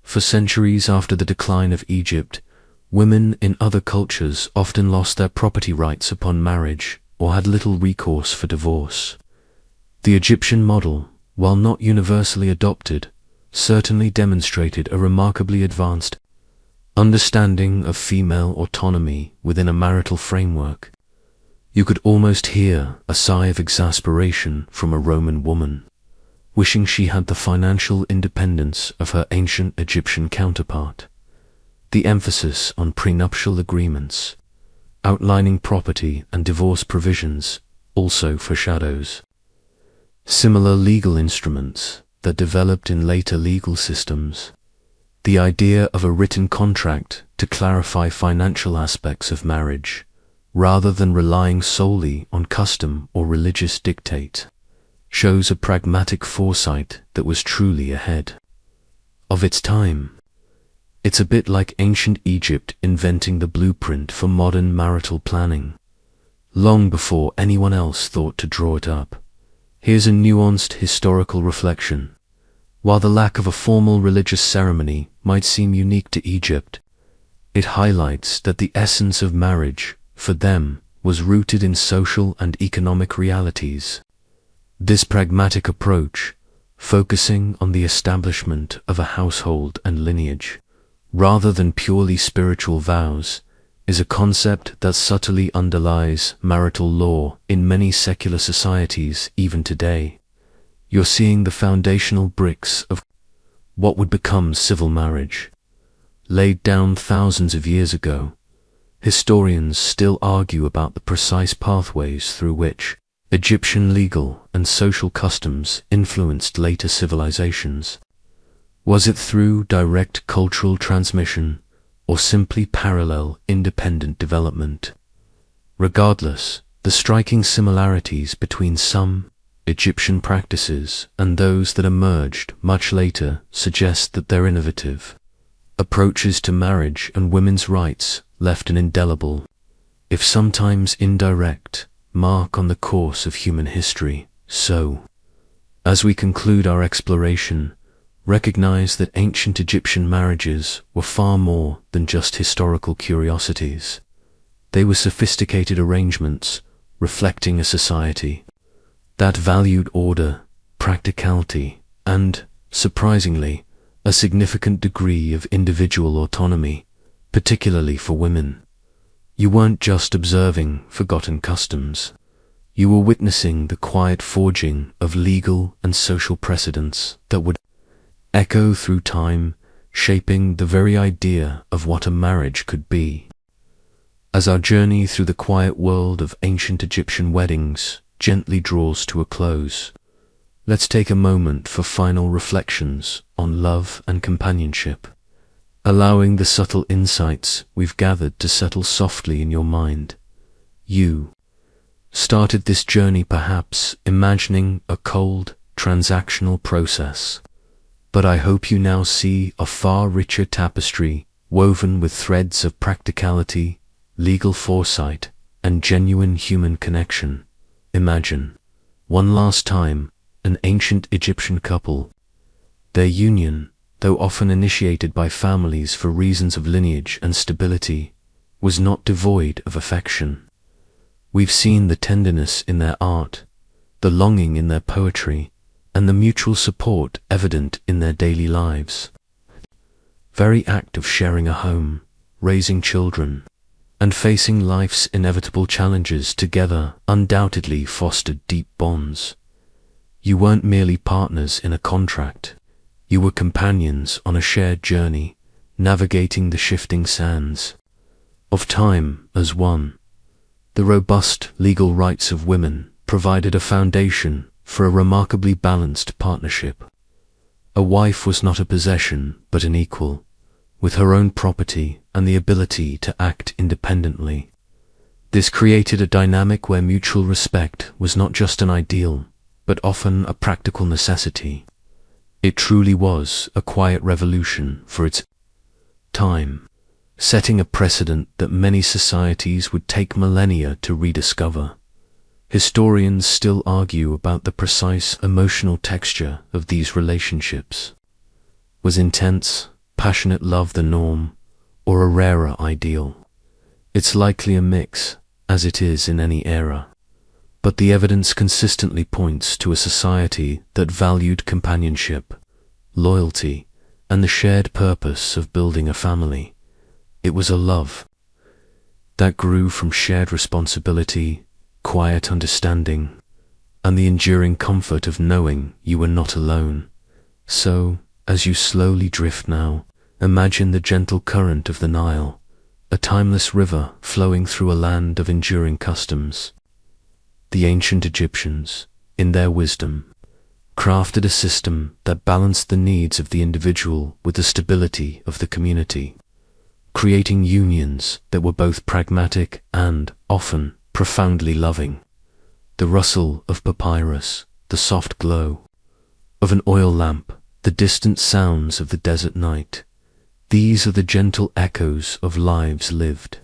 For centuries after the decline of Egypt, women in other cultures often lost their property rights upon marriage or had little recourse for divorce. The Egyptian model, while not universally adopted, certainly demonstrated a remarkably advanced understanding of female autonomy within a marital framework. You could almost hear a sigh of exasperation from a Roman woman, wishing she had the financial independence of her ancient Egyptian counterpart. The emphasis on prenuptial agreements, outlining property and divorce provisions, also foreshadows similar legal instruments that developed in later legal systems. The idea of a written contract to clarify financial aspects of marriage, rather than relying solely on custom or religious dictate, shows a pragmatic foresight that was truly ahead of its time. It's a bit like ancient Egypt inventing the blueprint for modern marital planning, long before anyone else thought to draw it up. Here's a nuanced historical reflection. While the lack of a formal religious ceremony might seem unique to Egypt, it highlights that the essence of marriage, for them, was rooted in social and economic realities. This pragmatic approach, focusing on the establishment of a household and lineage, rather than purely spiritual vows, is a concept that subtly underlies marital law in many secular societies even today. You're seeing the foundational bricks of what would become civil marriage, laid down thousands of years ago. Historians still argue about the precise pathways through which Egyptian legal and social customs influenced later civilizations. Was it through direct cultural transmission, or simply parallel independent development? Regardless, the striking similarities between some Egyptian practices and those that emerged much later suggest that their innovative approaches to marriage and women's rights left an indelible, if sometimes indirect, mark on the course of human history. So, as we conclude our exploration, recognize that ancient Egyptian marriages were far more than just historical curiosities. They were sophisticated arrangements reflecting a society that valued order, practicality, and, surprisingly, a significant degree of individual autonomy, particularly for women. You weren't just observing forgotten customs. You were witnessing the quiet forging of legal and social precedents that would echo through time, shaping the very idea of what a marriage could be. As our journey through the quiet world of ancient Egyptian weddings gently draws to a close, let's take a moment for final reflections on love and companionship, allowing the subtle insights we've gathered to settle softly in your mind. You started this journey perhaps imagining a cold, transactional process, but I hope you now see a far richer tapestry woven with threads of practicality, legal foresight, and genuine human connection. Imagine, one last time, an ancient Egyptian couple. Their union, though often initiated by families for reasons of lineage and stability, was not devoid of affection. We've seen the tenderness in their art, the longing in their poetry, and the mutual support evident in their daily lives. Very act of sharing a home, raising children, and facing life's inevitable challenges together undoubtedly fostered deep bonds. You weren't merely partners in a contract, you were companions on a shared journey, navigating the shifting sands of time as one. The robust legal rights of women provided a foundation for a remarkably balanced partnership. A wife was not a possession, but an equal, with her own property and the ability to act independently. This created a dynamic where mutual respect was not just an ideal, but often a practical necessity. It truly was a quiet revolution for its time, setting a precedent that many societies would take millennia to rediscover. Historians still argue about the precise emotional texture of these relationships. Was intense, passionate love the norm, or a rarer ideal? It's likely a mix, as it is in any era. But the evidence consistently points to a society that valued companionship, loyalty, and the shared purpose of building a family. It was a love that grew from shared responsibility, quiet understanding, and the enduring comfort of knowing you were not alone. So, as you slowly drift now, imagine the gentle current of the Nile, a timeless river flowing through a land of enduring customs. The ancient Egyptians, in their wisdom, crafted a system that balanced the needs of the individual with the stability of the community. creating unions that were both pragmatic and, often, profoundly loving. The rustle of papyrus, the soft glow of an oil lamp, the distant sounds of the desert night. These are the gentle echoes of lives lived,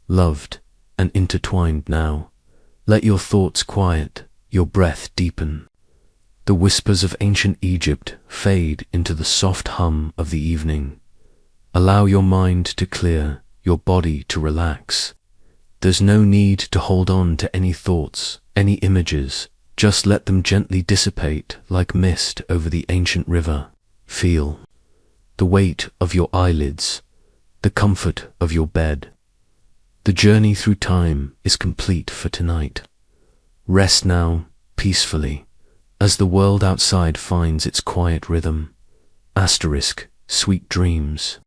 loved, and intertwined now. Let your thoughts quiet, your breath deepen. The whispers of ancient Egypt fade into the soft hum of the evening. Allow your mind to clear, your body to relax. There's no need to hold on to any thoughts, any images. Just let them gently dissipate like mist over the ancient river. Feel the weight of your eyelids, the comfort of your bed. The journey through time is complete for tonight. Rest now, peacefully, as the world outside finds its quiet rhythm. Sweet dreams.